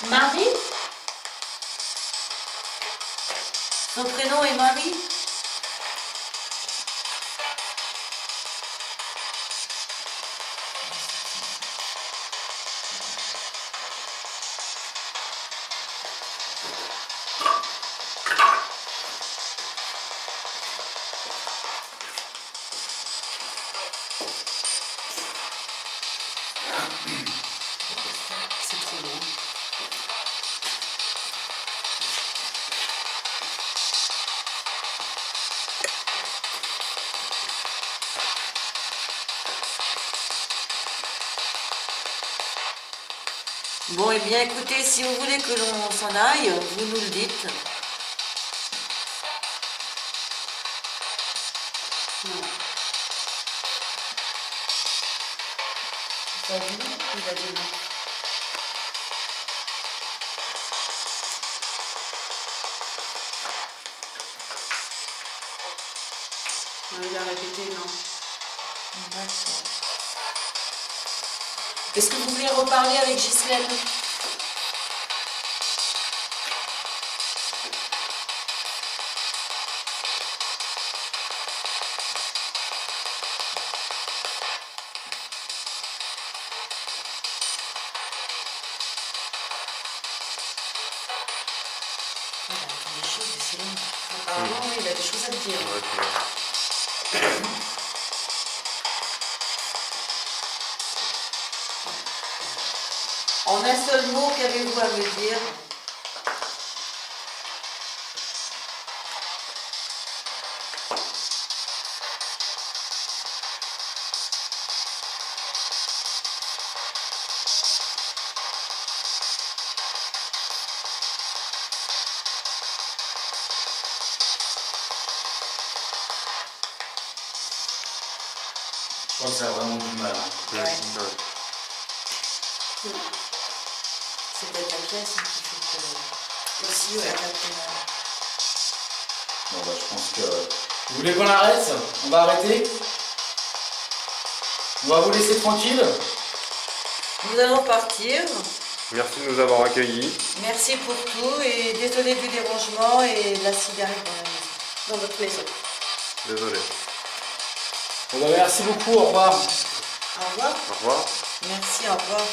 Marie? Son prénom est Marie? C'est trop loin. Bon, eh bien, écoutez, si vous voulez que l'on s'en aille, vous nous le dites. Non. T'as vu? Il a dit non. Non, il a répété non. Est-ce que vous voulez reparler avec Ghislaine? Des choses, c'est long. Apparemment, oui, il a des choses à te dire. Ouais, c'est bien. En un seul mot, qu'avez-vous à me dire? Je pense que ça a vraiment du mal. Hein. Ouais. Ouais. C'est peut-être la pièce hein, qui fait que... Aussi, ouais. Bon, bah, je pense que... Vous voulez qu'on arrête? On va arrêter? On va vous laisser tranquille? Nous allons partir. Merci de nous avoir accueillis. Merci pour tout et désolé du dérangement et de la cigarette dans votre maison. Désolé. Bon, bah, merci beaucoup, au revoir. Au revoir. Au revoir. Merci, au revoir.